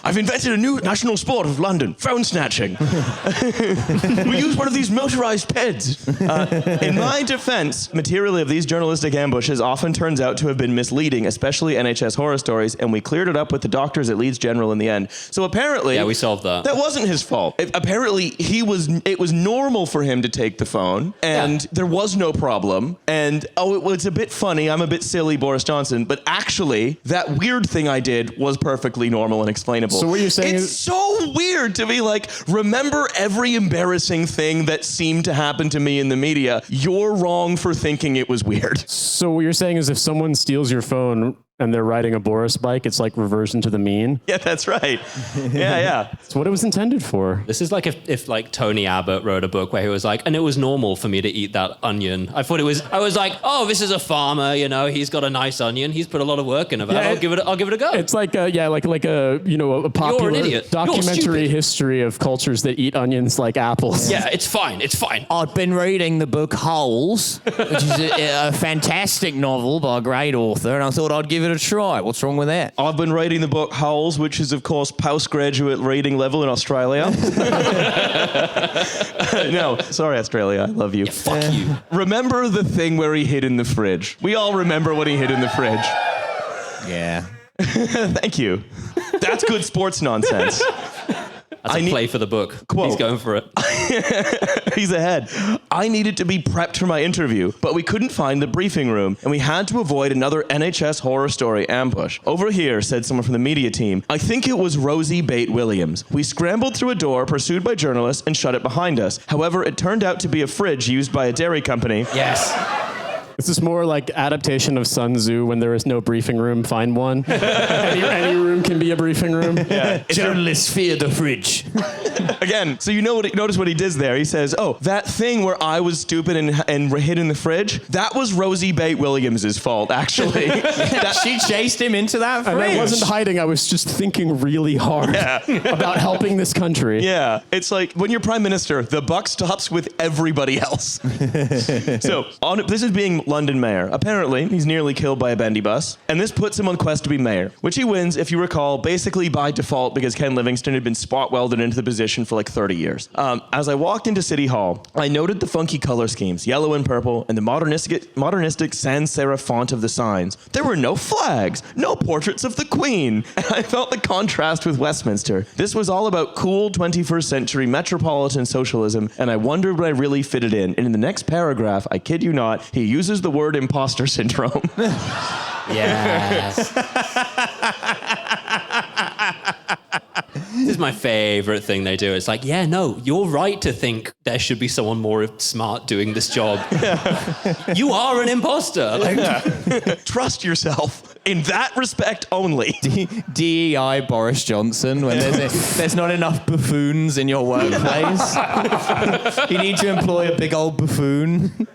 I've invented a new national sport of London, phone snatching. We use one of these motorized peds. In my defense, material of these journalistic ambushes often turns out to have been misleading, especially NHS horror stories, and we cleared it up with the doctors at Leeds General in the end. So apparently... Yeah, we solved that. That wasn't his fault. Apparently, it was normal for him to take the phone, and there was no problem, and, it's a bit funny, I'm a bit silly, Boris Johnson, but actually, that weird thing I did was perfectly normal and explainable. So what you're saying is... It's so weird to be like, remember every embarrassing thing that seemed to happen to me in the media. You're wrong for thinking it was weird. So what you're saying is if someone steals your phone and they're riding a Boris bike, it's like reversion to the mean? Yeah, that's right. Yeah. It's what it was intended for. This is like if like Tony Abbott wrote a book where he was like, and it was normal for me to eat that onion. I was like, oh, this is a farmer, he's got a nice onion. He's put a lot of work into that. I'll give it a go. It's like a popular documentary history of cultures that eat onions like apples. Yeah, it's fine. I'd been reading the book Holes, which is a fantastic novel by a great author, and I thought I'd give it a try. What's wrong with that? I've been reading the book Holes, which is, of course, postgraduate reading level in Australia. No, sorry, Australia. I love you. Yeah, fuck you. Remember the thing where he hid in the fridge? We all remember what he hid in the fridge. Yeah. Thank you. That's good sports nonsense. That's a play for the book. Quote. He's going for it. He's ahead. I needed to be prepped for my interview, but we couldn't find the briefing room, and we had to avoid another NHS horror story ambush. Over here, said someone from the media team, I think it was Rosie Bate Williams. We scrambled through a door pursued by journalists and shut it behind us. However, it turned out to be a fridge used by a dairy company. Yes. This is more like adaptation of Sun Tzu. When there is no briefing room, find one. any room can be a briefing room. Yeah. Journalists fear the fridge. Again, so notice what he does there. He says, oh, that thing where I was stupid and hid in the fridge, that was Rosie Bate Williams' fault, actually. She chased him into that fridge. And I wasn't hiding. I was just thinking really hard about helping this country. Yeah. It's like when you're prime minister, the buck stops with everybody else. So this is being London mayor. Apparently, he's nearly killed by a bendy bus, and this puts him on quest to be mayor, which he wins, if you recall, basically by default because Ken Livingstone had been spot welded into the position for like 30 years. As I walked into City Hall, I noted the funky color schemes, yellow and purple, and the modernistic sans serif font of the signs. There were no flags, no portraits of the Queen, and I felt the contrast with Westminster. This was all about cool 21st century metropolitan socialism, and I wondered when I really fitted in. And in the next paragraph, I kid you not, he uses the word imposter syndrome. Yes. This is my favorite thing they do. It's like, yeah, no, you're right to think there should be someone more smart doing this job. Yeah. You are an imposter. Trust yourself in that respect only. DEI Boris Johnson, when there's not enough buffoons in your workplace. You need to employ a big old buffoon.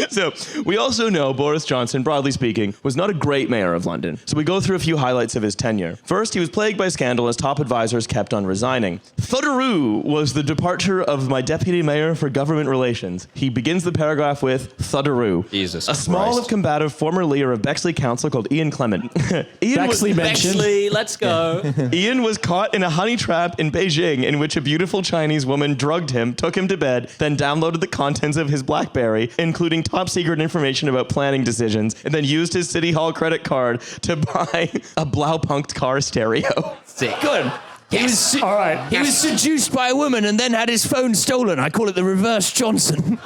So we also know Boris Johnson, broadly speaking, was not a great mayor of London. So we go through a few highlights of his tenure. First, he was plagued by scandal as top advisors kept on resigning. Thudderoo was the departure of my deputy mayor for government relations. He begins the paragraph with Thudderoo. Jesus A small Christ. and combative former leader of Bexley Council called Ian Clement. Bexley, let's go. Ian was caught in a honey trap in Beijing in which a beautiful Chinese woman drugged him, took him to bed, then downloaded the contents of his BlackBerry, including top secret information about planning decisions, and then used his City Hall credit card to buy a Blaupunkt car stereo. Sick. Good. He was seduced by a woman and then had his phone stolen. I call it the reverse Johnson.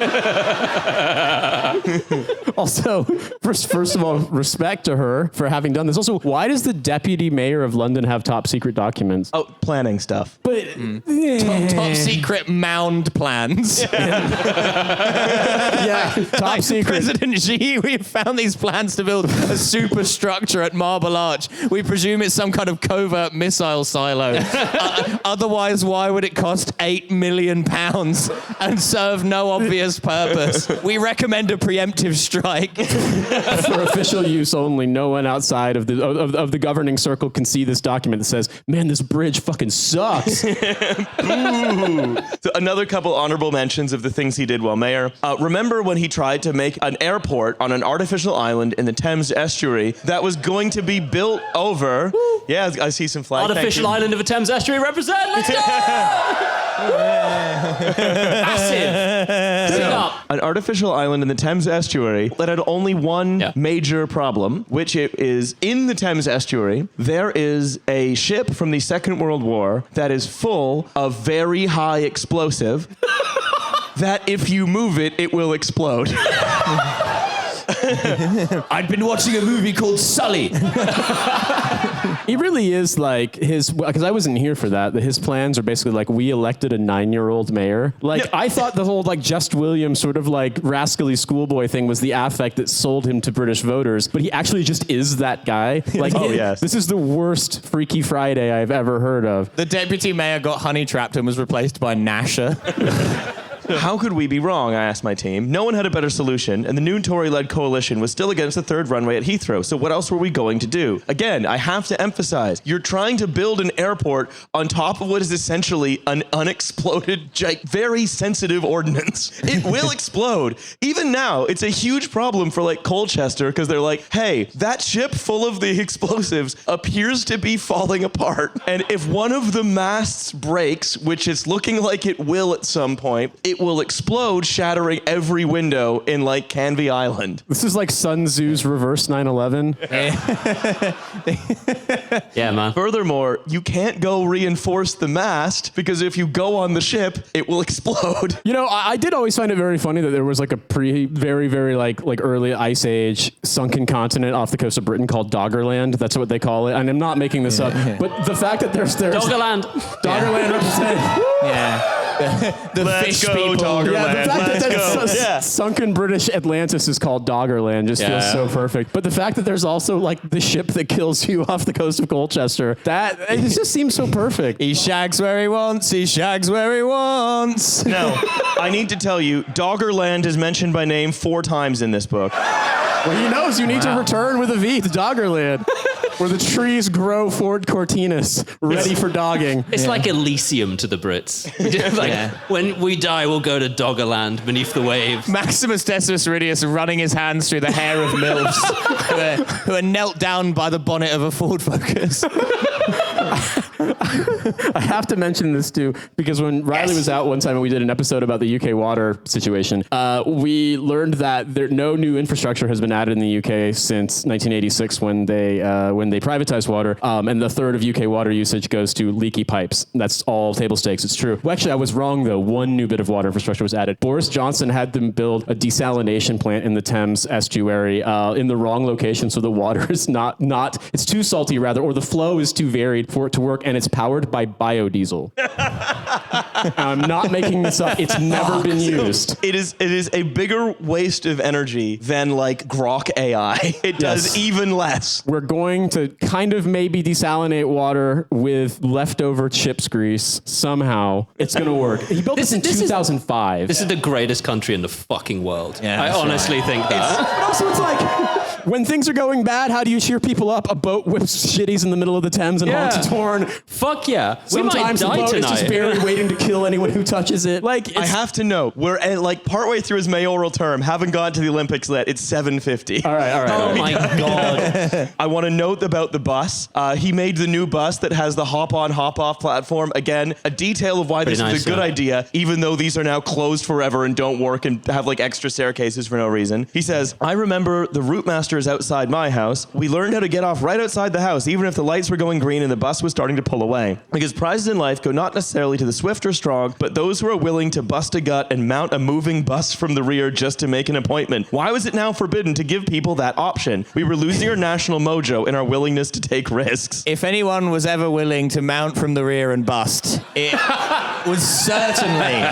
Also, first of all, respect to her for having done this. Also, why does the deputy mayor of London have top secret documents? Oh, planning stuff. But Top secret mound plans. yeah, top secret. President Xi, we found these plans to build a superstructure at Marble Arch. We presume it's some kind of covert missile silo. Otherwise, why would it cost £8 million and serve no obvious purpose? We recommend a preemptive strike. For official use only. No one outside of the governing circle can see this document that says, man, this bridge fucking sucks. So another couple honorable mentions of the things he did while mayor. Remember when he tried to make an airport on an artificial island in the Thames estuary that was going to be built over... Yeah, I see some flags. Artificial island of a Thames estuary represent. Let's go! Massive. Up. An artificial island in the Thames estuary that had only one major problem, which it is in the Thames estuary, there is a ship from the Second World War that is full of very high explosive that if you move it, it will explode. I'd been watching a movie called Sully. He really is like because I wasn't here for that. His plans are basically like, we elected a 9-year-old mayor. Like, I thought the whole like Just Williams sort of like rascally schoolboy thing was the affect that sold him to British voters, but he actually just is that guy. Like, this is the worst Freaky Friday I've ever heard of. The deputy mayor got honey trapped and was replaced by Nasher. How could we be wrong, I asked my team. No one had a better solution, and the new Tory-led coalition was still against the third runway at Heathrow, so what else were we going to do? Again, I have to emphasize, you're trying to build an airport on top of what is essentially an unexploded, very sensitive ordnance. It will explode. Even now, it's a huge problem for like Colchester, because they're like, hey, that ship full of the explosives appears to be falling apart, and if one of the masts breaks, which it's looking like it will at some point, it will explode, shattering every window in like Canvey Island. This is like Sun Tzu's reverse 9/11. Yeah, man. Furthermore, you can't go reinforce the mast because if you go on the ship, it will explode. You know, I did always find it very funny that there was like a very like early Ice Age sunken continent off the coast of Britain called Doggerland. That's what they call it. And I'm not making this up. But the fact that there's Doggerland. Doggerland represent. Yeah. The Let's fish go, people. Doggerland. Yeah, the fact Let's go. that Yeah. sunken British Atlantis is called Doggerland just feels so perfect. But the fact that there's also like the ship that kills you off the coast of Colchester, it just seems so perfect. He shags where he wants. He shags where he wants. Now, I need to tell you, Doggerland is mentioned by name 4 times in this book. Well, he knows you need to return with a V to Doggerland, where the trees grow Ford Cortinas, ready for dogging. It's like Elysium to the Brits. When we die, we'll go to Doggerland beneath the waves. Maximus Decimus Meridius running his hands through the hair of MILFs who are knelt down by the bonnet of a Ford Focus. I have to mention this too, because when Riley was out one time and we did an episode about the UK water situation, we learned that no new infrastructure has been added in the UK since 1986 when they privatized water, and the third of UK water usage goes to leaky pipes. That's all table stakes. It's true. Well, actually, I was wrong though. One new bit of water infrastructure was added. Boris Johnson had them build a desalination plant in the Thames estuary in the wrong location, so the water is not it's too salty rather, or the flow is too varied for it to work, and it's powered by biodiesel. I'm not making this up. It's never been used. It is a bigger waste of energy than like Grok AI. It does even less. We're going to kind of maybe desalinate water with leftover chips grease. Somehow it's going to work. He built this in 2005. This is the greatest country in the fucking world. Yeah, I honestly think that. But also it's like, when things are going bad, how do you cheer people up? A boat whips shitties in the middle of the Thames and honks its horn. Fuck yeah. We might Sometimes the die boat is tonight. just barely waiting to kill anyone who touches it. Like, I have to know, we're like partway through his mayoral term, haven't gone to the Olympics yet. It's 7:50. all right. Oh my God. I want to note about the bus. He made the new bus that has the hop-on, hop-off platform. Again, a detail of why this is a good idea, even though these are now closed forever and don't work and have like extra staircases for no reason. He says, I remember the route master is outside my house. We learned how to get off right outside the house, even if the lights were going green and the bus was starting to pull away. Because prizes in life go not necessarily to the swift or strong, but those who are willing to bust a gut and mount a moving bus from the rear just to make an appointment. Why was it now forbidden to give people that option? We were losing our national mojo in our willingness to take risks. If anyone was ever willing to mount from the rear and bust, it was certainly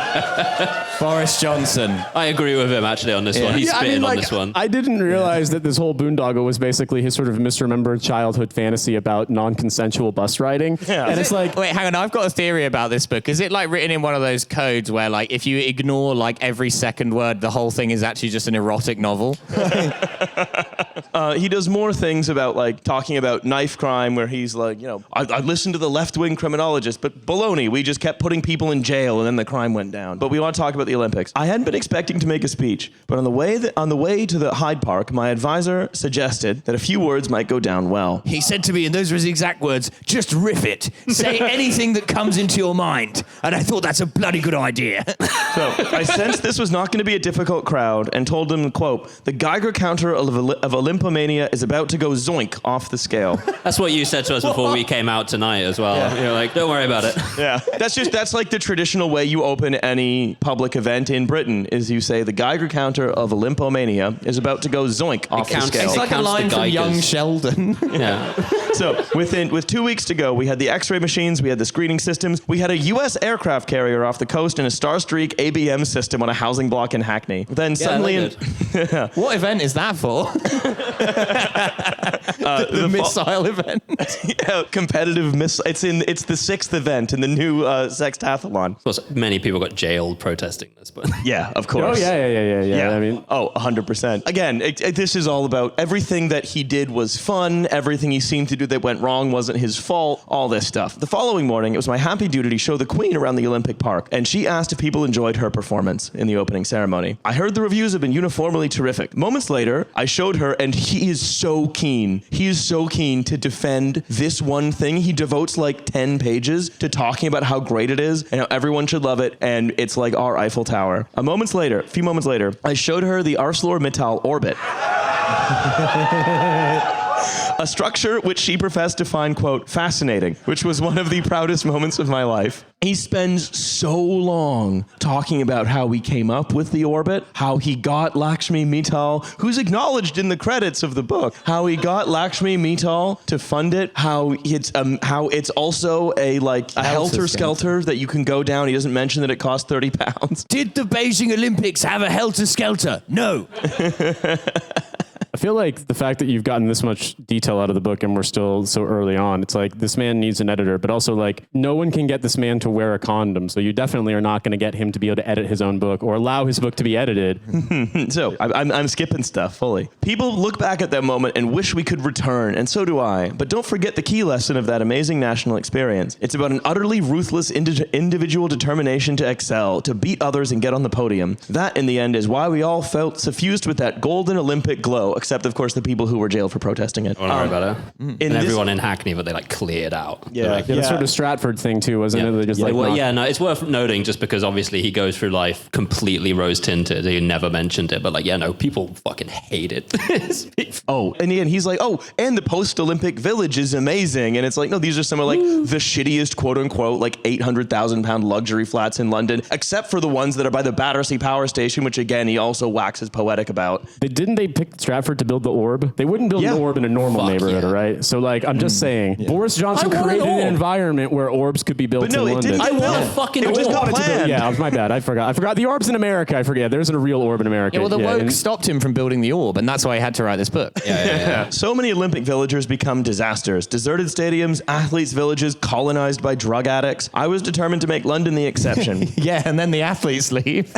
Boris Johnson. I agree with him actually on this one. He's spitting on this one. I didn't realize that this whole boondoggle was basically his sort of misremembered childhood fantasy about non-consensual bus riding. Yeah. And it's like, Wait, hang on. I've got a theory about this book. Is it like written in one of those codes where like if you ignore like every second word, the whole thing is actually just an erotic novel? He does more things about like talking about knife crime where he's like, I listened to the left-wing criminologist, but baloney, we just kept putting people in jail and then the crime went down. But we want to talk about the Olympics. I hadn't been expecting to make a speech, but on the way to the Hyde Park, my advisor suggested that a few words might go down well. He said to me, and those were his exact words, just riff it. Say anything that comes into your mind. And I thought that's a bloody good idea. So I sensed this was not going to be a difficult crowd and told them, quote, the Geiger counter of Olympomania is about to go zoink off the scale. That's what you said to us before we came out tonight as well. Yeah. You're like, don't worry about it. Yeah, that's like the traditional way you open any public event in Britain is you say the Geiger counter of Olympomania is about to go zoink off the counts- scale. It's like a counts the line from Geigers. Young Sheldon. Yeah. So with 2 weeks to go, we had the X-ray machines, we had the screening systems, we had a U.S. aircraft carrier off the coast and a Starstreak ABM system on a housing block in Hackney. Then suddenly, What event is that for? the missile event. competitive missile. It's the 6th event in the new sextathlon. Of course, many people got jailed protesting this, but Yeah, of course. oh, yeah. I mean, 100%. Again, this is all about everything that he did was fun. Everything he seemed to do that went wrong wasn't his fault. All this stuff. The following morning, it was my happy duty to show the Queen around the Olympic Park, and she asked if people enjoyed her performance in the opening ceremony. I heard the reviews have been uniformly terrific. Moments later, I showed her an And he is so keen. He is so keen to defend this one thing. He devotes like 10 pages to talking about how great it is and how everyone should love it. And it's like our Eiffel Tower. A few moments later, I showed her the ArcelorMittal Orbit. A structure which she professed to find, quote, fascinating, which was one of the proudest moments of my life. He spends so long talking about how we came up with the orbit, how he got Lakshmi Mittal, who's acknowledged in the credits of the book, how he got Lakshmi Mittal to fund it, how it's also a helter-skelter that you can go down. He doesn't mention that it cost 30 pounds. Did the Beijing Olympics have a helter-skelter? No. I feel like the fact that you've gotten this much detail out of the book and we're still so early on, it's like this man needs an editor, but also like no one can get this man to wear a condom. So you definitely are not going to get him to be able to edit his own book or allow his book to be edited. So I'm skipping stuff fully. People look back at that moment and wish we could return, and so do I. But don't forget the key lesson of that amazing national experience. It's about an utterly ruthless individual determination to excel, to beat others and get on the podium. That, in the end, is why we all felt suffused with that golden Olympic glow, except, of course, the people who were jailed for protesting it. Don't worry about it. And everyone in Hackney, but they like cleared out. Yeah, the sort of Stratford thing too, wasn't it? They just no, it's worth noting just because obviously he goes through life completely rose tinted. He never mentioned it, but people fucking hate it. And again, he's like, and the post-Olympic village is amazing. And it's like, no, these are some of like the shittiest, quote unquote, like 800,000 pound luxury flats in London, except for the ones that are by the Battersea Power Station, which again, he also waxes poetic about. Didn't they pick Stratford to build the orb? They wouldn't build an orb in a normal neighborhood, right? So like, I'm just saying, Boris Johnson created an environment where orbs could be built in London. I want a fucking orb. Just got planned. Yeah, my bad. I forgot. The orb's in America. I forget. There isn't a real orb in America. Yeah, well, the woke stopped him from building the orb, and that's why he had to write this book. Yeah. So many Olympic villagers become disasters. Deserted stadiums, athletes' villages colonized by drug addicts. I was determined to make London the exception. Yeah, and then the athletes leave.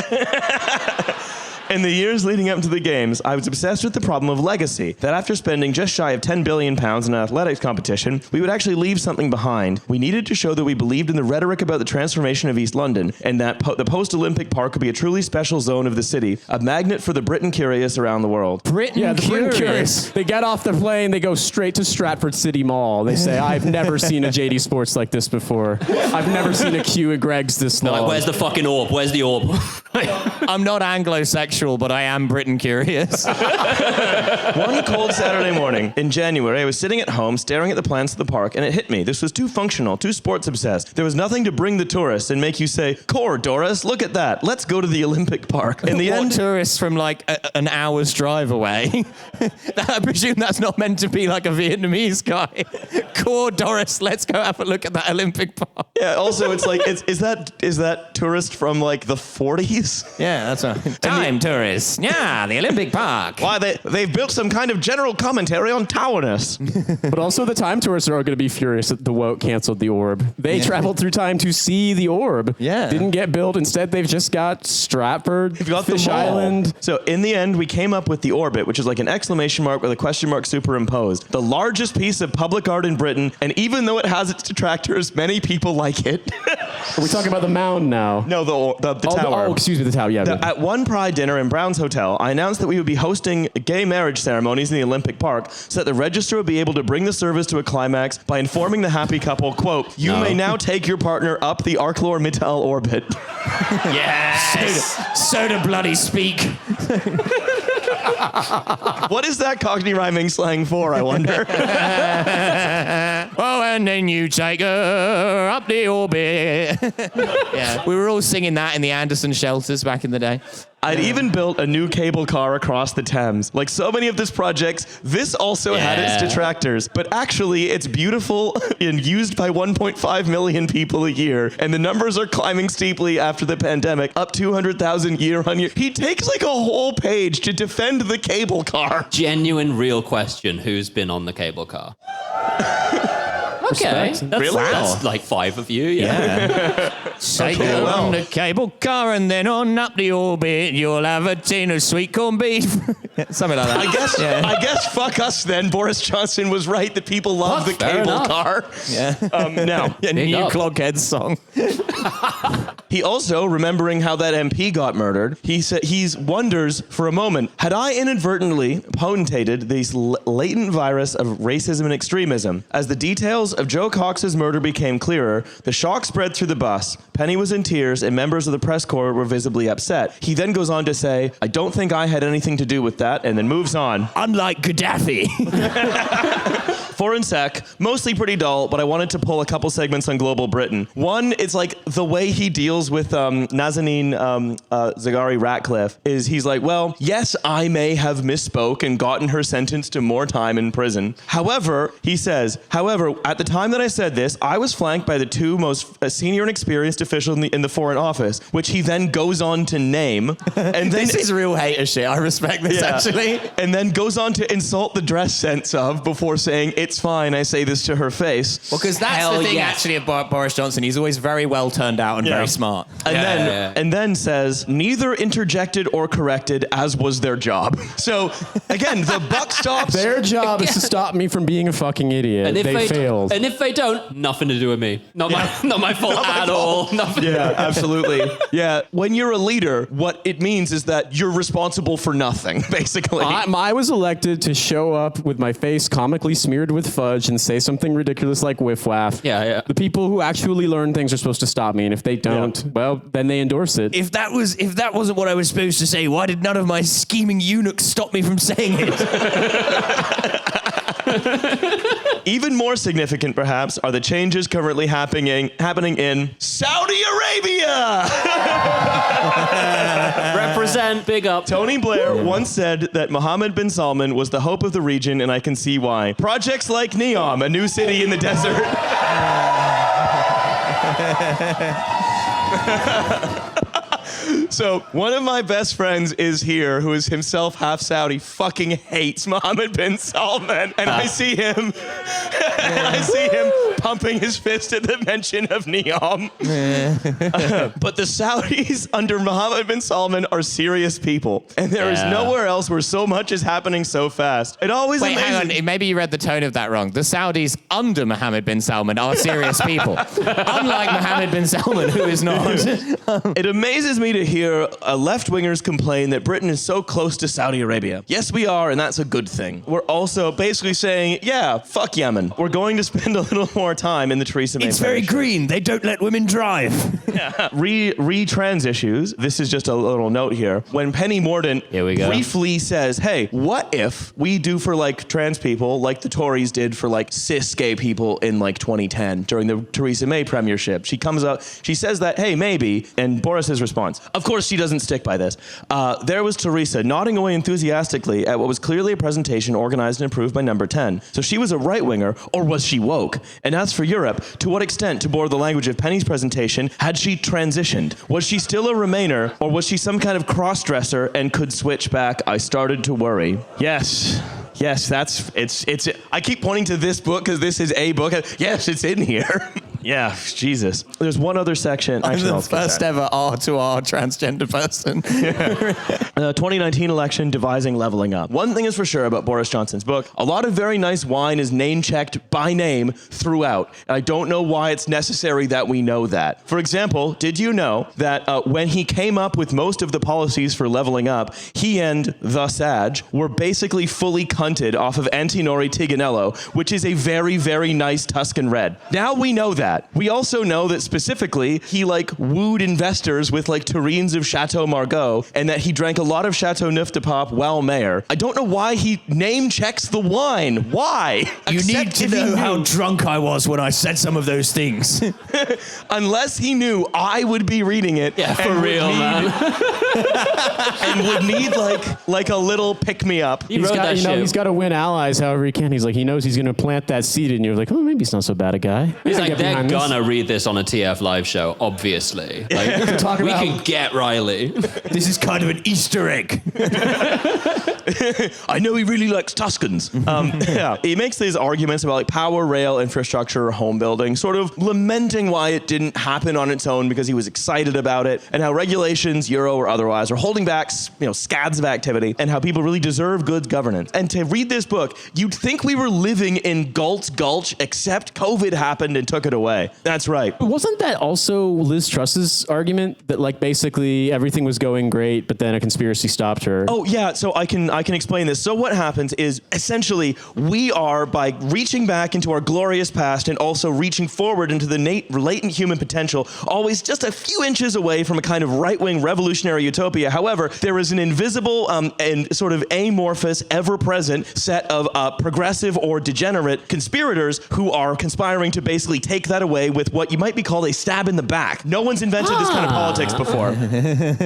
In the years leading up to the games, I was obsessed with the problem of legacy, that after spending just shy of £10 billion in an athletics competition, we would actually leave something behind. We needed to show that we believed in the rhetoric about the transformation of East London, and that the post-Olympic park could be a truly special zone of the city, a magnet for the Britain curious around the world. Britain curious. They get off the plane, they go straight to Stratford City Mall. They say, I've never seen a JD Sports like this before. I've never seen a Q at Greg's this long. Like, where's the fucking orb? Where's the orb? I'm not Anglo-sexual, but I am Britain curious. One cold Saturday morning in January, I was sitting at home staring at the plans of the park, and it hit me. This was too functional, too sports obsessed. There was nothing to bring the tourists and make you say, "Core, Doris, look at that. Let's go to the Olympic Park." In the end, tourists from like an hour's drive away. I presume that's not meant to be like a Vietnamese guy. Core, Doris, let's go have a look at that Olympic Park. Yeah. Also, it's like, is that tourist from like the 40s? Yeah, that's right. Time tourists. Yeah, the Olympic Park. Why they've built some kind of general commentary on towerness. But also the time tourists are going to be furious that the woke canceled the orb. They traveled through time to see the orb. Yeah. Didn't get built. Instead, they've just got Stratford, Fish Island. So in the end, we came up with the orbit, which is like an exclamation mark with a question mark superimposed. The largest piece of public art in Britain, and even though it has its detractors, many people like it. Are we talking about the mound now? No, the tower. Excuse me, the tower, yeah. At one Pride dinner in Brown's Hotel, I announced that we would be hosting gay marriage ceremonies in the Olympic Park so that the register would be able to bring the service to a climax by informing the happy couple, quote, "You may now take your partner up the ArcelorMittal orbit." Yes! So to bloody speak. What is that Cockney rhyming slang for, I wonder? Oh, and then you take her up the orbit. Yeah, we were all singing that in the Anderson shelters back in the day. I'd even built a new cable car across the Thames. Like so many of these projects, this also had its detractors. But actually, it's beautiful and used by 1.5 million people a year. And the numbers are climbing steeply after the pandemic, up 200,000 year on year. He takes like a whole page to defend the cable car. Genuine, real question. Who's been on the cable car? Okay. That's like 5 of you. Yeah. Take it on the cable car and then on up the orbit. You'll have a tin of sweet corned beef. Something like that. I guess fuck us then. Boris Johnson was right that people love the fair cable enough. car. Yeah. Now, A new up. Cloghead song. he also, remembering how that MP got murdered, he wonders for a moment, had I inadvertently potentated this latent virus of racism and extremism? As the details of Joe Cox's murder became clearer, the shock spread through the bus. Penny was in tears and members of the press corps were visibly upset. He then goes on to say, I don't think I had anything to do with that, and then moves on. Unlike Gaddafi. Foreign Sec, mostly pretty dull, but I wanted to pull a couple segments on global Britain. One, it's like the way he deals with Nazanin Zaghari Ratcliffe is he's like, well, yes, I may have misspoke and gotten her sentenced to more time in prison. However, he says, at the time that I said this, I was flanked by the two most senior and experienced officials in the Foreign Office, which he then goes on to name. And then This is real hater shit. I respect this, actually. And then goes on to insult the dress sense of before saying, it's fine, I say this to her face. Well, because that's Hell the thing, yes. actually, about Boris Johnson. He's always very well turned out and very smart. And then says, neither interjected or corrected, as was their job. So, again, the buck stops. Their job is to stop me from being a fucking idiot. And if they failed. And if they don't, nothing to do with me. Not my fault at all. Nothing. Yeah, absolutely. Yeah, when you're a leader, what it means is that you're responsible for nothing, basically. I was elected to show up with my face comically smeared with fudge and say something ridiculous like whiff waff. Yeah. The people who actually learn things are supposed to stop me, and if they don't, well, then they endorse it. If that wasn't what I was supposed to say, why did none of my scheming eunuchs stop me from saying it? Even more significant, perhaps, are the changes currently happening in Saudi Arabia. Represent, big up. Tony Blair once said that Mohammed bin Salman was the hope of the region, and I can see why. Projects like Neom, a new city in the desert. So one of my best friends is here, who is himself half Saudi, fucking hates Mohammed bin Salman, and I see him pumping his fist at the mention of Neom. But the Saudis under Mohammed bin Salman are serious people, and there is nowhere else where so much is happening so fast. It always Wait, amazes hang on. Maybe you read the tone of that wrong. The Saudis under Mohammed bin Salman are serious people. Unlike Mohammed bin Salman, who is not. It amazes me to hear left-wingers complain that Britain is so close to Saudi Arabia. Yes, we are, and that's a good thing. We're also basically saying, yeah, fuck Yemen. We're going to spend a little more time in the Theresa May It's very premiership. green. They don't let women drive. Re-trans issues. This is just a little note here. When Penny Mordaunt Here we go. briefly says, hey, what if we do for like trans people like the Tories did for like cis gay people in like 2010 during the Theresa May premiership? She comes up, she says that, hey, maybe, and Boris's response, of course she doesn't stick by this. There was Theresa nodding away enthusiastically at what was clearly a presentation organized and approved by Number 10. So she was a right-winger, or was she woke? And as for Europe, to what extent, to borrow the language of Penny's presentation, had she transitioned? Was she still a Remainer, or was she some kind of cross-dresser and could switch back? I started to worry. Yes, it's. I keep pointing to this book because this is a book. Yes, it's in here. Yeah, Jesus. There's one other section. I'm Actually, the I'll skip first that. ever R2R transgender person. 2019 election, devising leveling up. One thing is for sure about Boris Johnson's book, a lot of very nice wine is name-checked by name throughout. And I don't know why it's necessary that we know that. For example, did you know that when he came up with most of the policies for leveling up, he and the Sag were basically fully cunted off of Antinori Tiganello, which is a very, very nice Tuscan red. Now we know that. We also know that specifically he wooed investors with terrines of Chateau Margaux, and that he drank a lot of Chateau Neuf de Pape while mayor. I don't know why he name checks the wine. Why? You need Except to if he know how knew. drunk I was when I said some of those things. Unless he knew I would be reading it. Yeah, for real, man. And would need like a little pick me up. He wrote that shit. He's got to win allies however he can. He's he knows he's going to plant that seed in you. Oh, maybe he's not so bad a guy. He's like, Get they're behind this. gonna read this on a TF live show, obviously. Talk We about- can get Riley. This is kind of an Easter egg. I know he really likes Tuscans. Yeah. He makes these arguments about like power, rail, infrastructure, home building, sort of lamenting why it didn't happen on its own because he was excited about it, and how regulations, Euro or otherwise, are holding back, scads of activity, and how people really deserve good governance. And to read this book, you'd think we were living in Galt's Gulch, except COVID happened and took it away. That's right. Wasn't that also Liz Truss's argument that like basically everything was going great, but then a conspiracy stopped her? Oh yeah, so I can explain this. So what happens is essentially we are, by reaching back into our glorious past and also reaching forward into the latent human potential, always just a few inches away from a kind of right-wing revolutionary utopia. However, there is an invisible and sort of amorphous, ever-present set of progressive or degenerate conspirators who are conspiring to basically take that away with what you might be called a stab in the back. No one's invented this kind of politics before.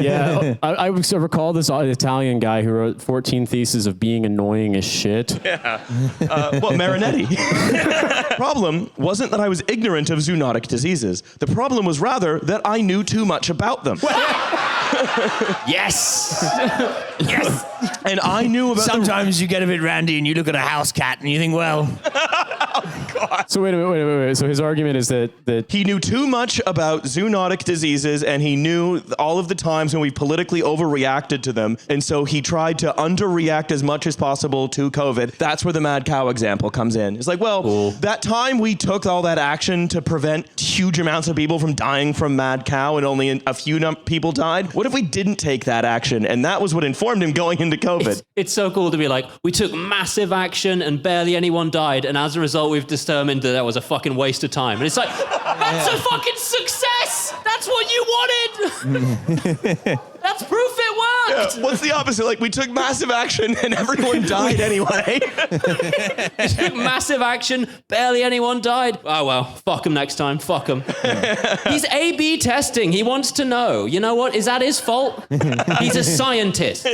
Yeah, I recall this Italian guy who wrote 14 Theses of being annoying as shit. Yeah. Marinetti. Problem wasn't that I was ignorant of zoonotic diseases. The problem was rather that I knew too much about them. Yes. Yes. And I knew about Sometimes you get a bit randy and you look at a house cat and you think, well... So wait a minute. So his argument is that he knew too much about zoonotic diseases, and he knew all of the times when we politically overreacted to them, and so he tried to underreact as much as possible to COVID. That's where the mad cow example comes in. It's like, well, that time we took all that action to prevent huge amounts of people from dying from mad cow, and only a few people died. What if we didn't take that action? And that was what informed him going into COVID. It's so cool to be like, we took massive action and barely anyone died, and as a result, we've determined that was a fucking waste of time. And it's like, that's a fucking success! That's what you wanted! That's proof it worked! Yeah, what's the opposite? Like, we took massive action and everyone died anyway. We took massive action, barely anyone died. Oh well, fuck him next time, fuck him. He's A/B testing, he wants to know. You know what, is that his fault? He's a scientist.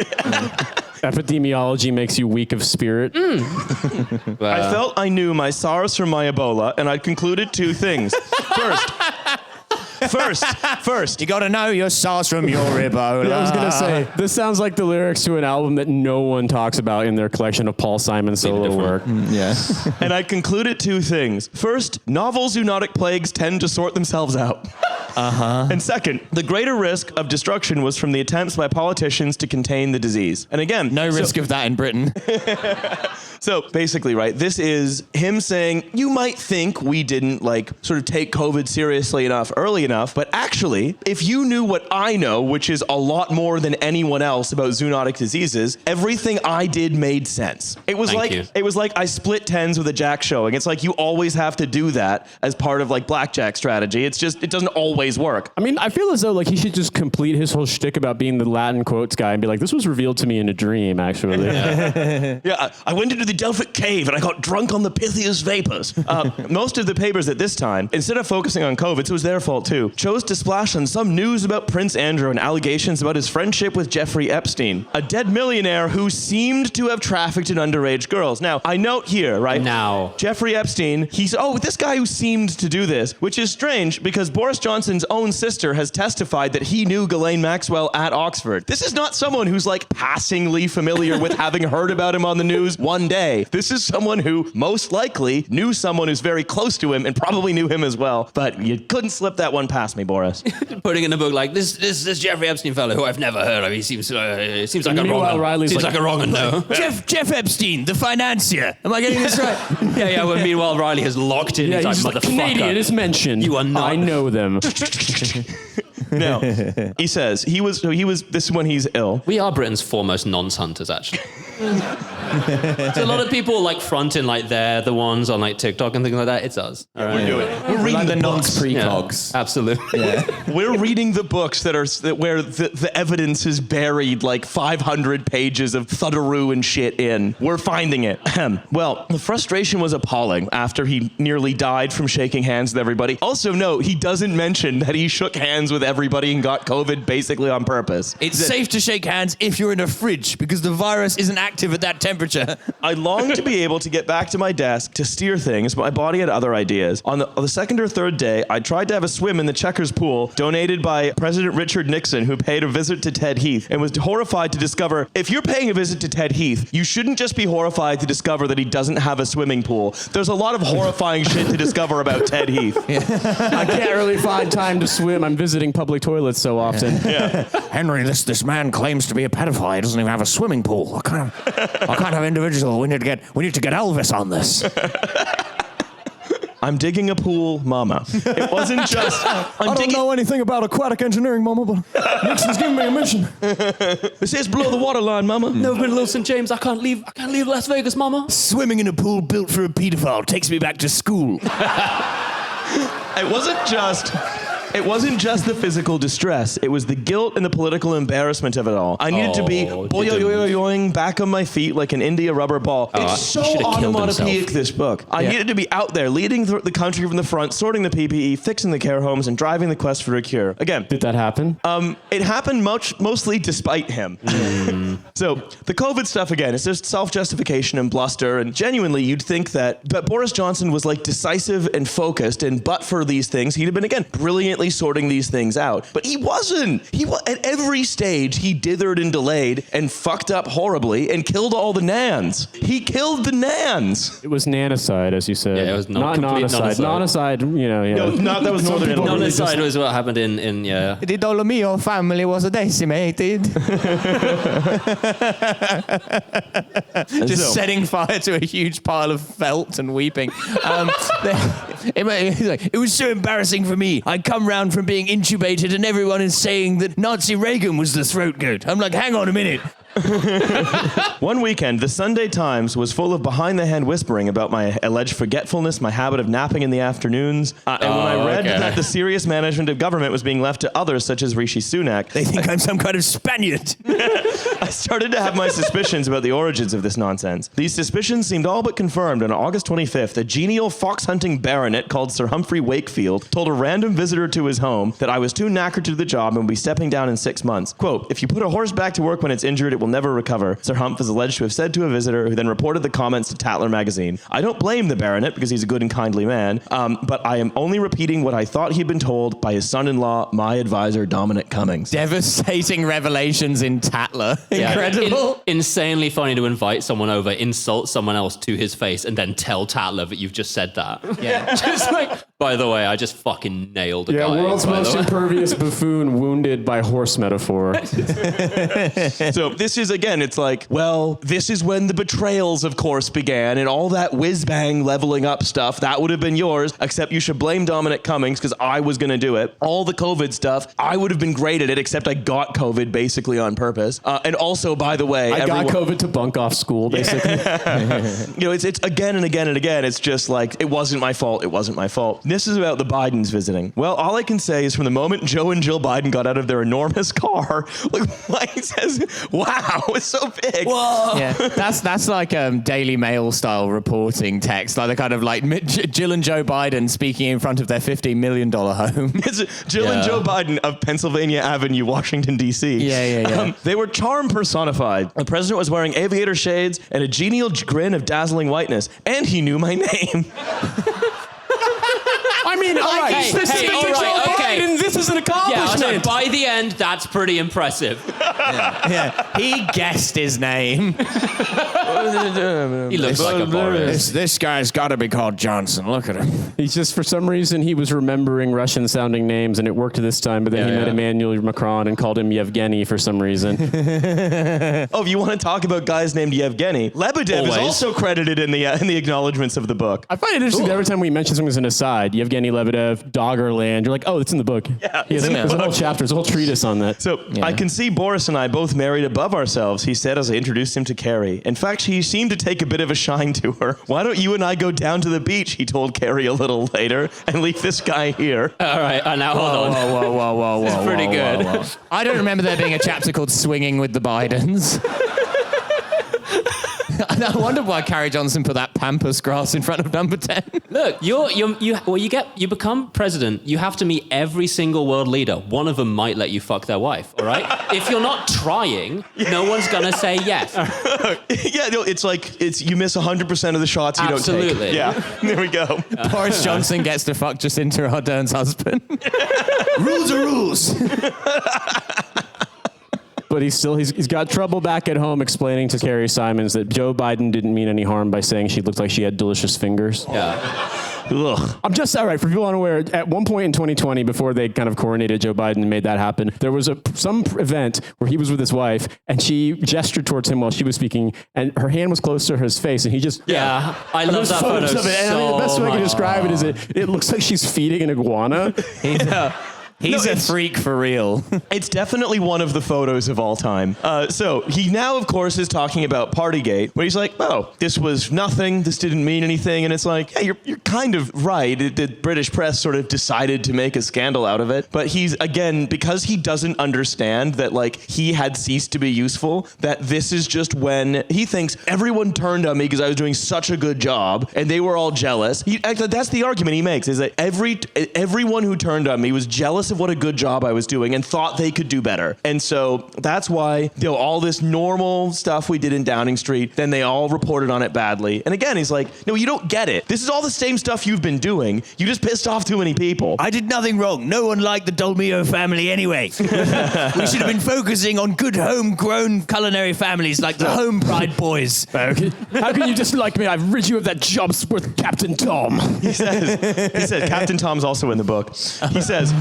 epidemiology makes you weak of spirit. I felt I knew my SARS from my Ebola, and I'd concluded two things. First. You gotta know your SARS from your Ebola. Yeah, I was gonna say, this sounds like the lyrics to an album that no one talks about in their collection of Paul Simon solo work. Yeah. And I concluded two things. First, novel zoonotic plagues tend to sort themselves out. And second, the greater risk of destruction was from the attempts by politicians to contain the disease. And again, no risk of that in Britain. So basically, right, this is him saying, you might think we didn't sort of take COVID seriously enough early enough, but actually, if you knew what I know, which is a lot more than anyone else about zoonotic diseases, everything I did made sense. It was like I split tens with a jack showing. It's like you always have to do that as part of blackjack strategy. It's just, it doesn't always work. I mean, I feel as though he should just complete his whole shtick about being the Latin quotes guy and be like, this was revealed to me in a dream, actually. Yeah, I went into the Delphic cave and I got drunk on the Pythias vapors. Most of the papers at this time, instead of focusing on COVID, it was their fault too, chose to splash on some news about Prince Andrew and allegations about his friendship with Jeffrey Epstein, a dead millionaire who seemed to have trafficked in underage girls. Now, I note here, right? Now. Jeffrey Epstein, this guy who seemed to do this, which is strange because Boris Johnson's own sister has testified that he knew Ghislaine Maxwell at Oxford. This is not someone who's passingly familiar with having heard about him on the news one day. This is someone who most likely knew someone who's very close to him and probably knew him as well. But you couldn't slip that one past me, Boris. Putting in the book this Jeffrey Epstein fellow who I've never heard of. He seems like a wrong one. Seems like a wrong one, no. Jeff Epstein, the financier. Am I getting this right? Yeah. Well, meanwhile, Riley has locked in. Yeah, he's like, motherfucker. Canadian is mentioned. You are not. I know them. No, he says he was. This is when he's ill. We are Britain's foremost nonce hunters, actually. So a lot of people fronting they're the ones on TikTok and things like that. It's us. We're doing it. We're reading the nonce precogs. Yeah, absolutely. Yeah. We're reading the books where the evidence is buried 500 pages of thudderoo and shit in. We're finding it. Well, the frustration was appalling after he nearly died from shaking hands with everybody. Also, note, he doesn't mention that he shook hands with everybody and got COVID basically on purpose. It's safe to shake hands if you're in a fridge because the virus isn't active at that temperature temperature. I longed to be able to get back to my desk to steer things, but my body had other ideas. On the second or third day, I tried to have a swim in the Checkers pool donated by President Richard Nixon, who paid a visit to Ted Heath, and was horrified to discover, if you're paying a visit to Ted Heath, you shouldn't just be horrified to discover that he doesn't have a swimming pool. There's a lot of horrifying shit to discover about Ted Heath. I can't really find time to swim. I'm visiting public toilets so often. Henry, this man claims to be a pedophile. He doesn't even have a swimming pool. What kind of individual? We need to get Elvis on this. I'm digging a pool, Mama. It wasn't just... I don't know anything about aquatic engineering, Mama, but Nixon's giving me a mission. It says below the waterline, Mama. Never been to Little St. James. I can't leave Las Vegas, Mama. Swimming in a pool built for a pedophile takes me back to school. It wasn't just the physical distress. It was the guilt and the political embarrassment of it all. I needed to be boing back on my feet like an India rubber ball. It's so onomatopoeic, this book. I needed to be out there leading the country from the front, sorting the PPE, fixing the care homes, and driving the quest for a cure. Again, Did that happen? it happened mostly despite him. So the COVID stuff, again, it's just self-justification and bluster, and genuinely you'd think that Boris Johnson was like decisive and focused, and but for these things, he'd have been, again, brilliantly sorting these things out. But he wasn't. At every stage, he dithered and delayed and fucked up horribly and killed all the Nans. He killed the Nans. It was nanicide, as you said. Yeah, it was not complete nonicide. Nonicide, No, that was Northern Italy. Nonicide was what happened in The Dolomio family was decimated. Just setting fire to a huge pile of felt and weeping. It was so embarrassing for me. I'd come round from being intubated and everyone is saying that Nazi Reagan was the throat goat. I'm like, hang on a minute. One weekend, the Sunday Times was full of behind-the-hand whispering about my alleged forgetfulness, my habit of napping in the afternoons, and when I read that the serious management of government was being left to others, such as Rishi Sunak, They think I'm some kind of Spaniard. I started to have my suspicions about the origins of this nonsense. These suspicions seemed all but confirmed on August 25th. A genial fox-hunting baronet called Sir Humphrey Wakefield told a random visitor to his home that I was too knackered to do the job and would be stepping down in 6 months. Quote, if you put a horse back to work when it's injured, it will never recover, Sir Hump is alleged to have said to a visitor who then reported the comments to Tatler magazine. I don't blame the baronet because he's a good and kindly man, but I am only repeating what I thought he'd been told by his son-in-law, my advisor, Dominic Cummings. Devastating revelations in Tatler. Incredible. Insanely funny to invite someone over, insult someone else to his face, and then tell Tatler that you've just said that. Yeah. Just like, by the way, I just fucking nailed a guy. World's most impervious buffoon wounded by horse metaphor. So this is, again, it's like, well, this is when the betrayals, of course, began, and all that whiz-bang leveling up stuff, that would have been yours, except you should blame Dominic Cummings, because I was going to do it. All the COVID stuff, I would have been great at it, except I got COVID basically on purpose. And also, by the way... I got COVID to bunk off school, basically. It's again and again and again, it's just like, it wasn't my fault, it wasn't my fault. This is about the Bidens visiting. Well, all I can say is from the moment Joe and Jill Biden got out of their enormous car, like Mike says, wow, it's so big. Whoa. Yeah, that's like Daily Mail style reporting text, like the kind of like Jill and Joe Biden speaking in front of their $50 million home. It's Jill and Joe Biden of Pennsylvania Avenue, Washington, D.C. Yeah. They were charm personified. The president was wearing aviator shades and a genial grin of dazzling whiteness, and he knew my name. I mean, all right. This is Biden. This is an accomplishment. Yeah, by the end, that's pretty impressive. Yeah. He guessed his name. He looks like a Boris. This guy's got to be called Johnson. Look at him. He's just, for some reason, he was remembering Russian-sounding names, and it worked this time, but then he met Emmanuel Macron and called him Yevgeny for some reason. Oh, if you want to talk about guys named Yevgeny, Lebedev is also credited in the acknowledgments of the book. I find it interesting that every time we mention something as an aside, Yevgeny Lebedev, Doggerland, you're like, oh, it's in the book. Yeah, there's a whole chapter, there's a whole treatise on that. So I can see Boris and I both married above ourselves, he said as I introduced him to Carrie. In fact, he seemed to take a bit of a shine to her. Why don't you and I go down to the beach, he told Carrie a little later, and leave this guy here. All right, now hold on. Whoa. It's pretty good. I don't remember there being a chapter called Swinging with the Bidens. I wonder why Carrie Johnson put that pampas grass in front of number 10. Look, you become president, you have to meet every single world leader. One of them might let you fuck their wife, all right? If you're not trying, no one's gonna say yes. Yeah, no, it's you miss 100% of the shots you don't take. Absolutely. Yeah, there we go. Boris Johnson gets to fuck Jacinda Ardern's husband. Rules are rules. But he's got trouble back at home explaining to Carrie Simons that Joe Biden didn't mean any harm by saying she looked like she had delicious fingers. Yeah. Ugh. I'm just, all right, for people unaware, at one point in 2020, before they kind of coronated Joe Biden and made that happen, there was some event where he was with his wife, and she gestured towards him while she was speaking, and her hand was close to his face, and he just... Yeah, I love that photo of it. And I mean, the best way I can describe it is it looks like she's feeding an iguana. He's a freak for real. It's definitely one of the photos of all time. So he now, of course, is talking about Partygate, where he's like, oh, this was nothing. This didn't mean anything. And it's like, yeah, you're kind of right. The British press sort of decided to make a scandal out of it. But he's, again, because he doesn't understand that, like, he had ceased to be useful, that this is just when he thinks everyone turned on me because I was doing such a good job and they were all jealous. That's the argument he makes, is that everyone who turned on me was jealous of what a good job I was doing and thought they could do better. And so that's why, all this normal stuff we did in Downing Street, then they all reported on it badly. And again, he's like, no, you don't get it. This is all the same stuff you've been doing. You just pissed off too many people. I did nothing wrong. No one liked the Dolmio family anyway. We should have been focusing on good homegrown culinary families like the Home Pride boys. How can you dislike me? I've rid you of that job with Captain Tom. He said, Captain Tom's also in the book. He says,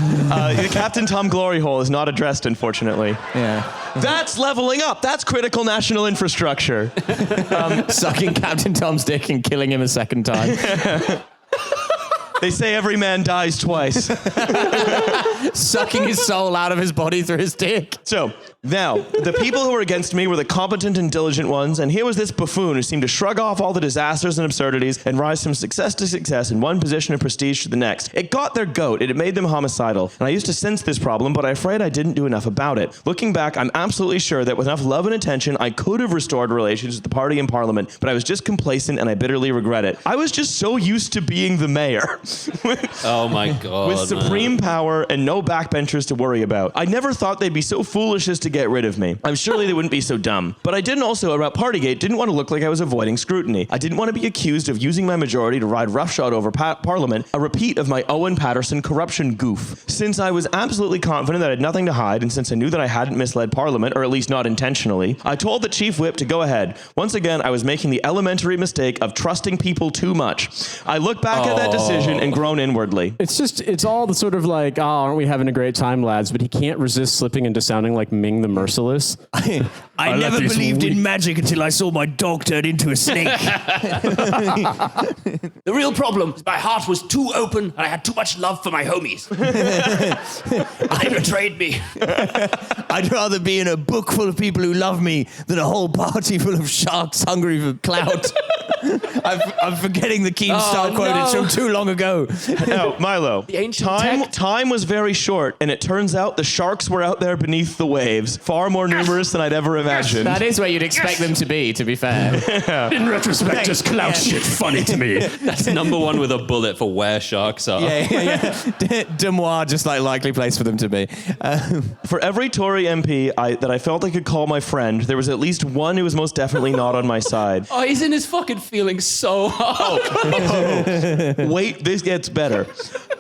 Captain Tom Glory Hole is not addressed, unfortunately. Yeah. That's leveling up. That's critical national infrastructure. Sucking Captain Tom's dick and killing him a second time. They say every man dies twice. Sucking his soul out of his body through his dick. So, now, the people who were against me were the competent and diligent ones, and here was this buffoon who seemed to shrug off all the disasters and absurdities and rise from success to success in one position of prestige to the next. It got their goat, and it made them homicidal, and I used to sense this problem, but I'm afraid I didn't do enough about it. Looking back, I'm absolutely sure that with enough love and attention, I could have restored relations with the party in Parliament, but I was just complacent, and I bitterly regret it. I was just so used to being the mayor. Oh my God. With supreme power and no backbenchers to worry about. I never thought they'd be so foolish as to get rid of me. I'm surely they wouldn't be so dumb. But I didn't also, about Partygate, didn't want to look like I was avoiding scrutiny. I didn't want to be accused of using my majority to ride roughshod over Parliament, a repeat of my Owen Patterson corruption goof. Since I was absolutely confident that I had nothing to hide, and since I knew that I hadn't misled Parliament, or at least not intentionally, I told the Chief Whip to go ahead. Once again, I was making the elementary mistake of trusting people too much. I look back at that decision and groan inwardly. It's all the sort of like, oh, aren't we having a great time, lads? But he can't resist slipping into sounding like Ming the Merciless. I never believed in magic until I saw my dog turn into a snake. The real problem is my heart was too open and I had too much love for my homies. They betrayed me. I'd rather be in a book full of people who love me than a whole party full of sharks hungry for clout. I'm forgetting the Keemstar quote. It's from too long ago. Now, Milo, The ancient time was very short, and it turns out the sharks were out there beneath the waves, far more numerous than I'd ever imagined. That is where you'd expect them to be fair. In retrospect, just clout shit funny to me. That's number one with a bullet for where sharks are. Yeah. Demois, just like likely place for them to be. For every Tory MP that I felt I could call my friend, there was at least one who was most definitely not on my side. Oh, he's in his fucking feelings so hard. Wait, this gets better.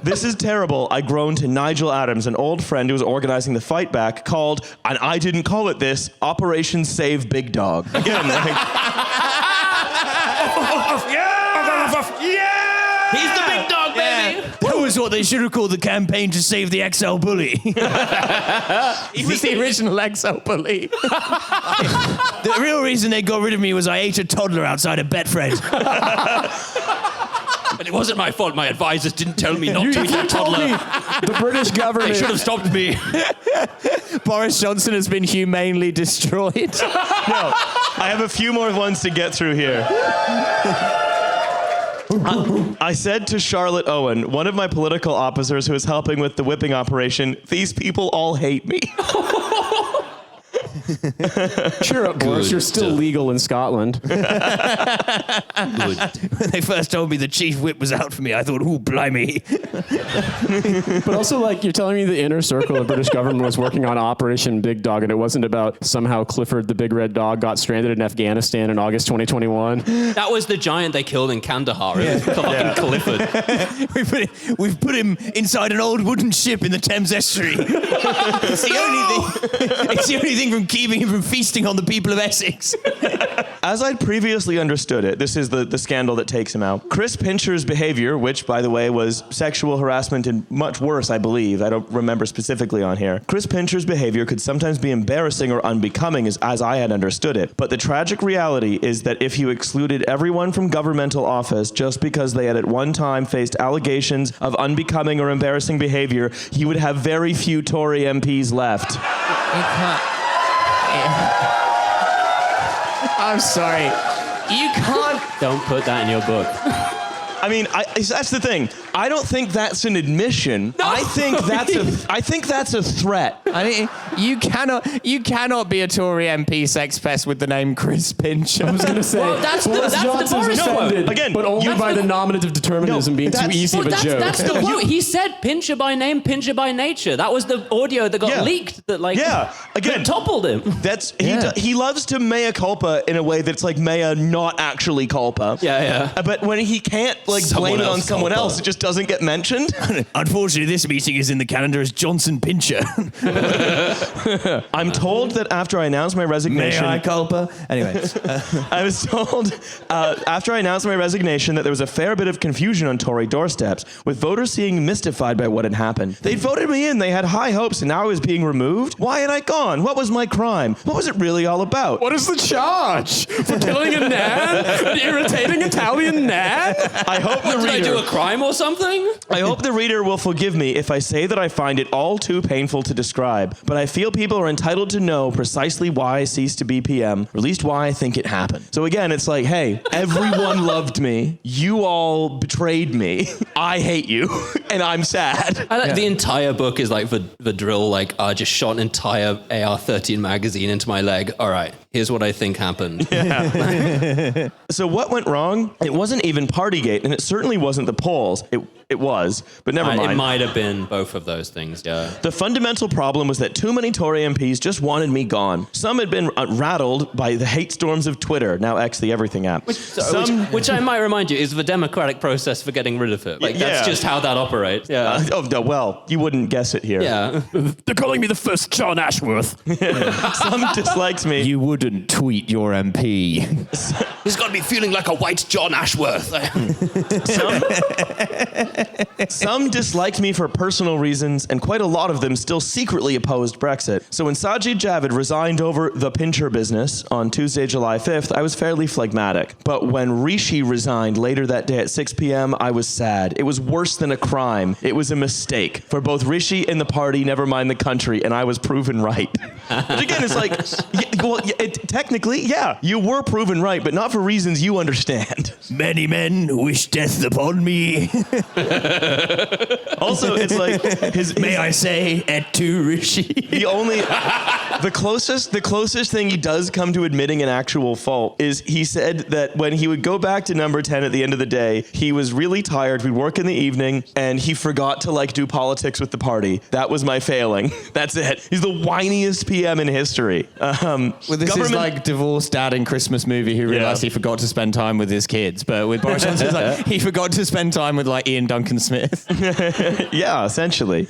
This is terrible. I groaned to Nigel Adams, an old friend who was organizing the fight back, called, and I didn't call it this, Operation Save Big Dog. Again, He's the big dog, baby. That was what they should have called the campaign to save the XL bully. He was the original XL bully. The real reason they got rid of me was I ate a toddler outside of Betfred. But it wasn't my fault. My advisors didn't tell me not to eat that told toddler. me the British government They should have stopped me. Boris Johnson has been humanely destroyed. no, I have a few more ones to get through here. I said to Charlotte Owen, one of my political officers who was helping with the whipping operation, these people all hate me. Cheer up, Boris. You're still legal in Scotland. When they first told me the chief whip was out for me, I thought, ooh, blimey. But also, like, you're telling me the inner circle of British government was working on Operation Big Dog, and it wasn't about somehow Clifford the Big Red Dog got stranded in Afghanistan in August 2021. That was the giant they killed in Kandahar. It was fucking Clifford. We've put him inside an old wooden ship in the Thames estuary. It's the only thing from keeping him from feasting on the people of Essex. As I'd previously understood it, this is the scandal that takes him out. Chris Pincher's behavior, which, by the way, was sexual harassment and much worse, I believe. I don't remember specifically on here. Chris Pincher's behavior could sometimes be embarrassing or unbecoming, as I had understood it. But the tragic reality is that if you excluded everyone from governmental office just because they had at one time faced allegations of unbecoming or embarrassing behavior, he would have very few Tory MPs left. I'm sorry. You can't. Don't put that in your book. I mean, that's the thing. I don't think that's an admission. No. I think that's a threat. I mean, you cannot be a Tory MP sex pest with the name Chris Pincher. I was going to say, Well, that's the Boris Johnson's Boris offended, again, but only by the nominative determinism being too easy of a joke. That's the quote. He said Pincher by name, Pincher by nature. That was the audio that got leaked that that toppled him. He loves to mea culpa in a way that's like mea not actually culpa. Yeah. But when he can't blame it on someone else, it just doesn't get mentioned. Unfortunately, this meeting is in the calendar as Johnson Pincher. I'm told that after I announced my resignation... Mea culpa? Anyway. I was told after I announced my resignation that there was a fair bit of confusion on Tory doorsteps, with voters seeming mystified by what had happened. They'd voted me in, they had high hopes, and now I was being removed? Why had I gone? What was my crime? What was it really all about? What is the charge? For killing a nan? An irritating Italian nan? I hope the Did I do reader... a crime or something? I hope the reader will forgive me if I say that I find it all too painful to describe, but I feel people are entitled to know precisely why I ceased to be PM, or at least why I think it happened. So again, it's like, hey, everyone loved me. You all betrayed me. I hate you, and I'm sad. The entire book is like the drill, like, I just shot an entire AR-13 magazine into my leg. All right, here's what I think happened. Yeah. So what went wrong? It wasn't even Partygate, and it certainly wasn't the polls. It was, but never mind. It might have been both of those things, yeah. The fundamental problem was that too many Tory MPs just wanted me gone. Some had been rattled by the hate storms of Twitter, now X, the everything app. Which I might remind you is the democratic process for getting rid of it. That's just how that operates. Yeah. Well, you wouldn't guess it here. Yeah. They're calling me the first John Ashworth. Some dislikes me. You wouldn't tweet your MP. He's got to be feeling like a white John Ashworth. Some disliked me for personal reasons, and quite a lot of them still secretly opposed Brexit. So when Sajid Javid resigned over the Pincher business on Tuesday, July 5th, I was fairly phlegmatic. But when Rishi resigned later that day at 6 p.m., I was sad. It was worse than a crime. It was a mistake for both Rishi and the party, never mind the country, and I was proven right. Which again is like, technically, yeah, you were proven right, but not for reasons you understand. Many men wish death upon me. Also, it's like may I say, et tu, Rishi? The closest thing he does come to admitting an actual fault is he said that when he would go back to number 10 at the end of the day, he was really tired. We'd work in the evening, and he forgot to do politics with the party. That was my failing. That's it. He's the whiniest PM in history. This is like divorced dad in Christmas movie who realized he forgot to spend time with his kids, but with Boris Johnson, it's like he forgot to spend time with Ian Duncan Smith. Yeah, essentially.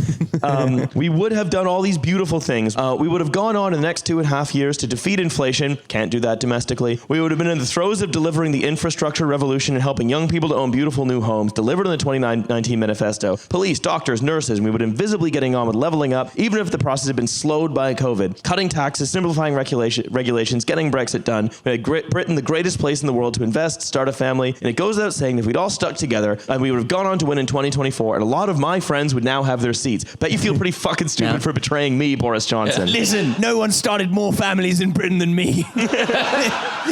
We would have done all these beautiful things. We would have gone on in the next 2.5 years to defeat inflation. Can't do that domestically. We would have been in the throes of delivering the infrastructure revolution and helping young people to own beautiful new homes, delivered in the 2019 manifesto. Police, doctors, nurses, and we would invisibly getting on with leveling up, even if the process had been slowed by COVID. Cutting taxes, simplifying regulations, getting Brexit done. We had Britain, the greatest place in the world to invest, start a family, and it goes without saying, if we'd all stuck together, we would have gone on to win in 2024, and a lot of my friends would now have their seats. Bet you feel pretty fucking stupid for betraying me, Boris Johnson. Listen, no one started more families in Britain than me.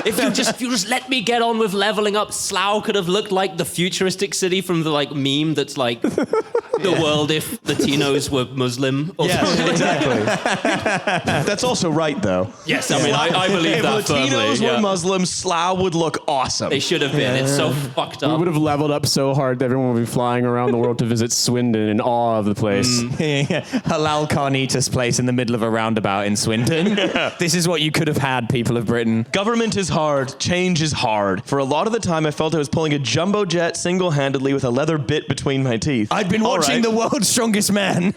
If you just let me get on with leveling up, Slough could have looked like the futuristic city from the meme that's the world if Latinos were Muslim. Or something. Exactly. That's also right, though. Yes, I mean, I believe if that firmly. Latinos Yeah. were Muslims, Slough would look awesome. They should have been. It's so fucked We up. would have leveled up so hard that everyone would be flying around the world to visit Swindon in awe of the place. Halal carnitas place in the middle of a roundabout in Swindon. This is what you could have had, people of Britain. Government is hard. Change is hard. For a lot of the time, I felt I was pulling a jumbo jet single-handedly with a leather bit between my teeth. I'd been watching The World's Strongest Man.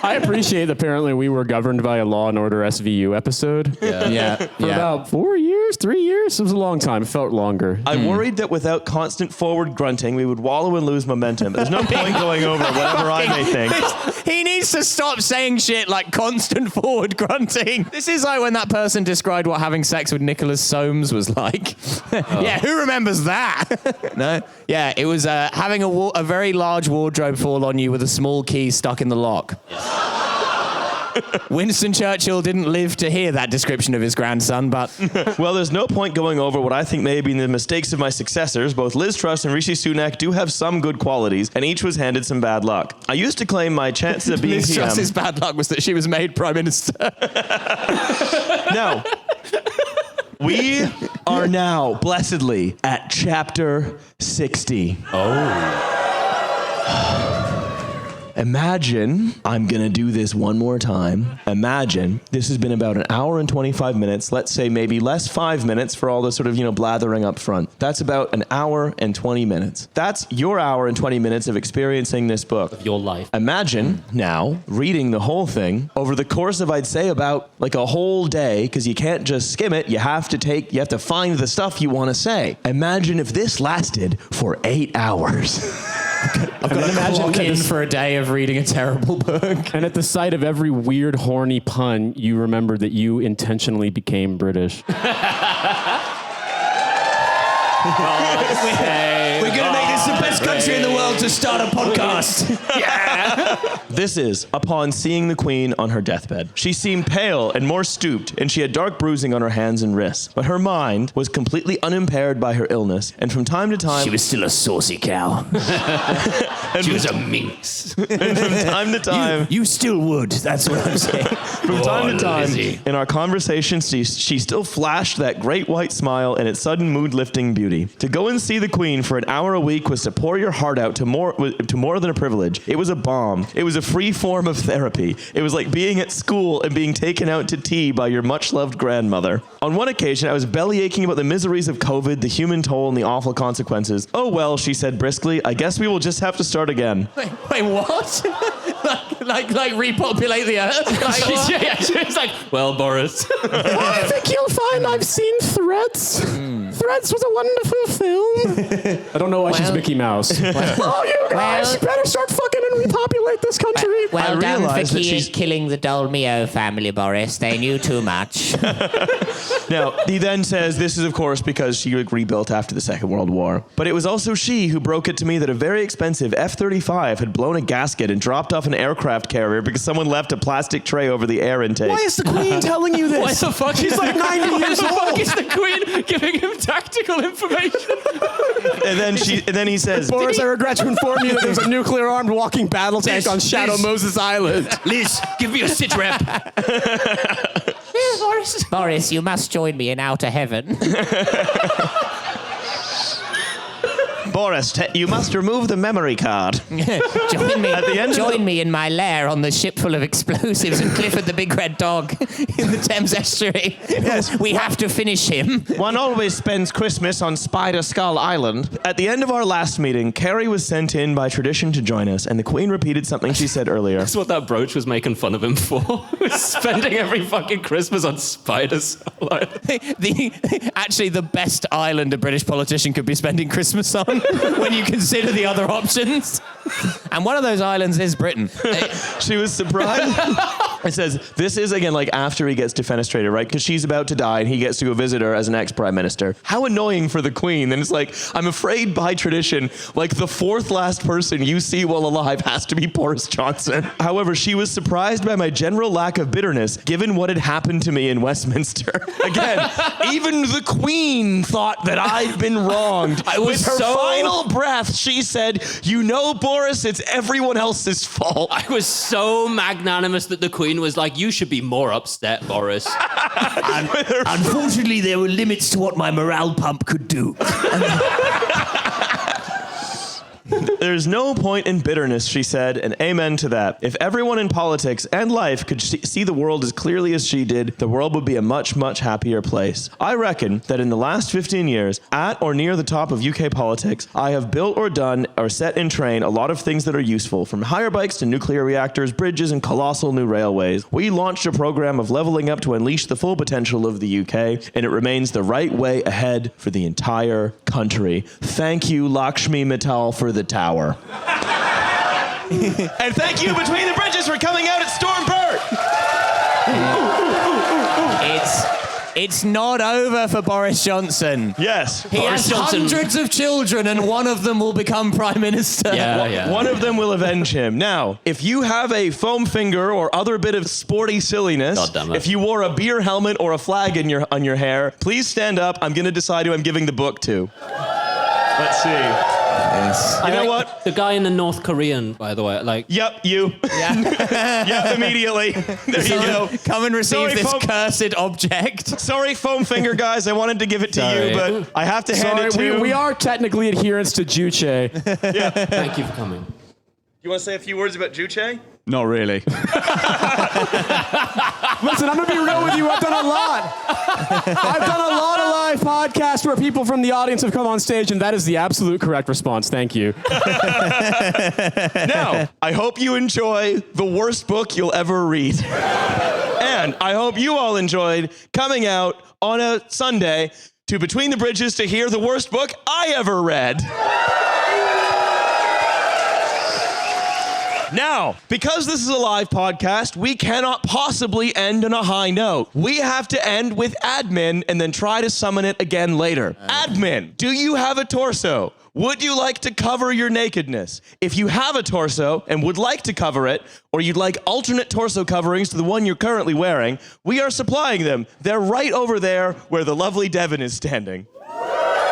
I appreciate that apparently we were governed by a Law and Order SVU episode. Yeah. For about 4 years, 3 years? It was a long time. It felt longer. I worried that without constant forward grunting, we would wallow and lose momentum. But there's no point going over whatever I may think. He needs to stop saying shit like constant forward grunting. This is like when that person described what having sex with Nicholas Soames was like. Yeah, who remembers that? No? Yeah, it was having a very large wardrobe fall on you with a small key stuck in the lock. Winston Churchill didn't live to hear that description of his grandson, but... Well, there's no point going over what I think may have been the mistakes of my successors. Both Liz Truss and Rishi Sunak do have some good qualities, and each was handed some bad luck. I used to claim my chances of being Liz PM... Truss's bad luck was that she was made Prime Minister. No. We are now, blessedly, at chapter 60. Imagine, I'm going to do this one more time. Imagine this has been about an hour and 25 minutes. Let's say maybe less 5 minutes for all the sort of, blathering up front. That's about an hour and 20 minutes. That's your hour and 20 minutes of experiencing this book. Of your life. Imagine now reading the whole thing over the course of, I'd say, about like a whole day, because you can't just skim it. You have to find the stuff you want to say. Imagine if this lasted for 8 hours. I've got to imagine in for a day of reading a terrible book. And at the sight of every weird, horny pun, you remember that you intentionally became British. We're going to make this the best country in the world to start a podcast. This is upon seeing the Queen on her deathbed. She seemed pale and more stooped, and she had dark bruising on her hands and wrists. But her mind was completely unimpaired by her illness, and from time to time... She was still a saucy cow. She was a minx. And from time to time... You still would, that's what I'm saying. From time to time, in our conversations, she still flashed that great white smile and its sudden mood-lifting beauty. To go and see the Queen for an hour a week was to pour your heart out to more than a privilege. It was a balm. It was a free form of therapy. It was like being at school and being taken out to tea by your much-loved grandmother. On one occasion, I was bellyaching about the miseries of COVID, the human toll, and the awful consequences. Oh well, she said briskly, I guess we will just have to start again. Wait, what? like repopulate the earth? She's like, well, Boris. I think you'll find I've seen Threads. Threads was a wonderful film. I don't know why she's Mickey Mouse. Oh, you guys better start fucking and repopulate this country. Well I done for realize that she's- killing the Dolmio family, Boris. They knew too much. Now, he then says this is, of course, because she rebuilt after the Second World War. But it was also she who broke it to me that a very expensive F-35 had blown a gasket and dropped off an aircraft carrier because someone left a plastic tray over the air intake. Why is the Queen telling you this? Why the fuck? He's like 90 years old. Why the fuck is the Queen giving him tactical information? And then he says, Boris, I regret to inform you that there's a nuclear-armed walking battle tank on Shadow Moses Island. Liz, give me a sit rep. Boris, you must join me in outer heaven. Boris, you must remove the memory card. Join me in my lair on the ship full of explosives and Clifford the Big Red Dog in the Thames Estuary. Yes. We have to finish him. One always spends Christmas on Spider Skull Island. At the end of our last meeting, Carrie was sent in by tradition to join us, and the Queen repeated something she said earlier. That's what that brooch was making fun of him for. Was spending every fucking Christmas on spiders. Actually, the best island a British politician could be spending Christmas on when you consider the other options. And one of those islands is Britain. She was surprised. It says, this is, again, like after he gets defenestrated, right? Because she's about to die and he gets to go visit her as an ex-prime minister. How annoying for the queen. And it's like, I'm afraid by tradition, like the fourth last person you see while alive has to be Boris Johnson. However, she was surprised by my general lack of bitterness, given what had happened to me in Westminster. Again, even the queen thought that I'd been wronged. With her final breath, she said, you know, Boris, it's everyone else's fault. I was so magnanimous that the queen was like, you should be more upset, Boris. Unfortunately, there were limits to what my morale pump could do. There's no point in bitterness, she said, and amen to that. If everyone in politics and life could see the world as clearly as she did, the world would be a much, much happier place. I reckon that in the last 15 years, at or near the top of UK politics, I have built or done or set in train a lot of things that are useful, from hire bikes to nuclear reactors, bridges, and colossal new railways. We launched a program of leveling up to unleash the full potential of the UK, and it remains the right way ahead for the entire country. Thank you, Lakshmi Mittal, for the tower. And thank you, Between the Bridges, for coming out at Storm Bert. It's not over for Boris Johnson. Yes. He has hundreds of children, and one of them will become prime minister. Yeah. One of them will avenge him. Now, if you have a foam finger or other bit of sporty silliness, God damn it. if you wore a beer helmet or a flag on your hair, please stand up. I'm going to decide who I'm giving the book to. Let's see. Yes. You know what? The guy in the North Korean, by the way, like. Yep, you. Yeah. Yep, immediately. There you go. Come and receive Sorry, this foam- cursed object. Sorry, foam finger guys. I wanted to give it to Sorry. you, but I have to hand it to we are technically adherents to Juche. Thank you for coming. You want to say a few words about Juche? Not really. Listen, I'm going to be real with you. I've done a lot. I've done a lot of live podcasts where people from the audience have come on stage, and that is the absolute correct response. Thank you. Now, I hope you enjoy the worst book you'll ever read. And I hope you all enjoyed coming out on a Sunday to Between the Bridges to hear the worst book I ever read. Now, because this is a live podcast, we cannot possibly end on a high note. We have to end with admin and then try to summon it again later. Admin, do you have a torso? Would you like to cover your nakedness? If you have a torso and would like to cover it, or you'd like alternate torso coverings to the one you're currently wearing, we are supplying them. They're right over there where the lovely Devon is standing.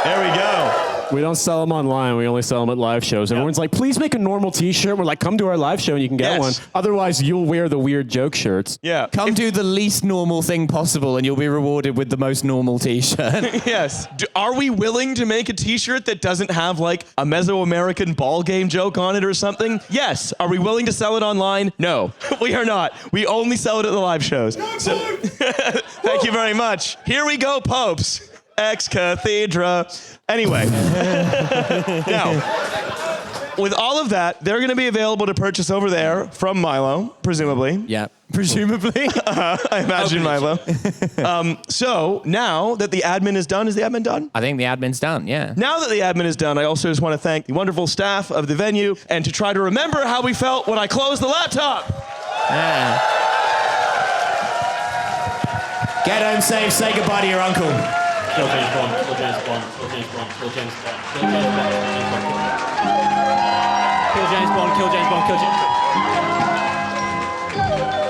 There we go. We don't sell them online. We only sell them at live shows. Everyone's like, please make a normal t-shirt. We're like, come to our live show and you can get one. Otherwise, you'll wear the weird joke shirts. Yeah. Come do the least normal thing possible, and you'll be rewarded with the most normal t-shirt. Yes. Are we willing to make a t-shirt that doesn't have like a Mesoamerican ball game joke on it or something? Yes. Are we willing to sell it online? No, we are not. We only sell it at the live shows. So, thank you very much. Here we go, Popes. Ex cathedra. Anyway. Now, with all of that, they're going to be available to purchase over there from Milo, presumably. Yeah, presumably. I imagine Milo. So now that the admin is done, is the admin done? I think the admin's done, yeah. Now that the admin is done, I also just want to thank the wonderful staff of the venue and to try to remember how we felt when I closed the laptop. Yeah. Get home safe, say goodbye to your uncle. Kill James Bond, kill James Bond, kill James Bond, kill James Bond, kill James Bond, kill James Bond, kill James Bond, kill James Bond, kill James Bond.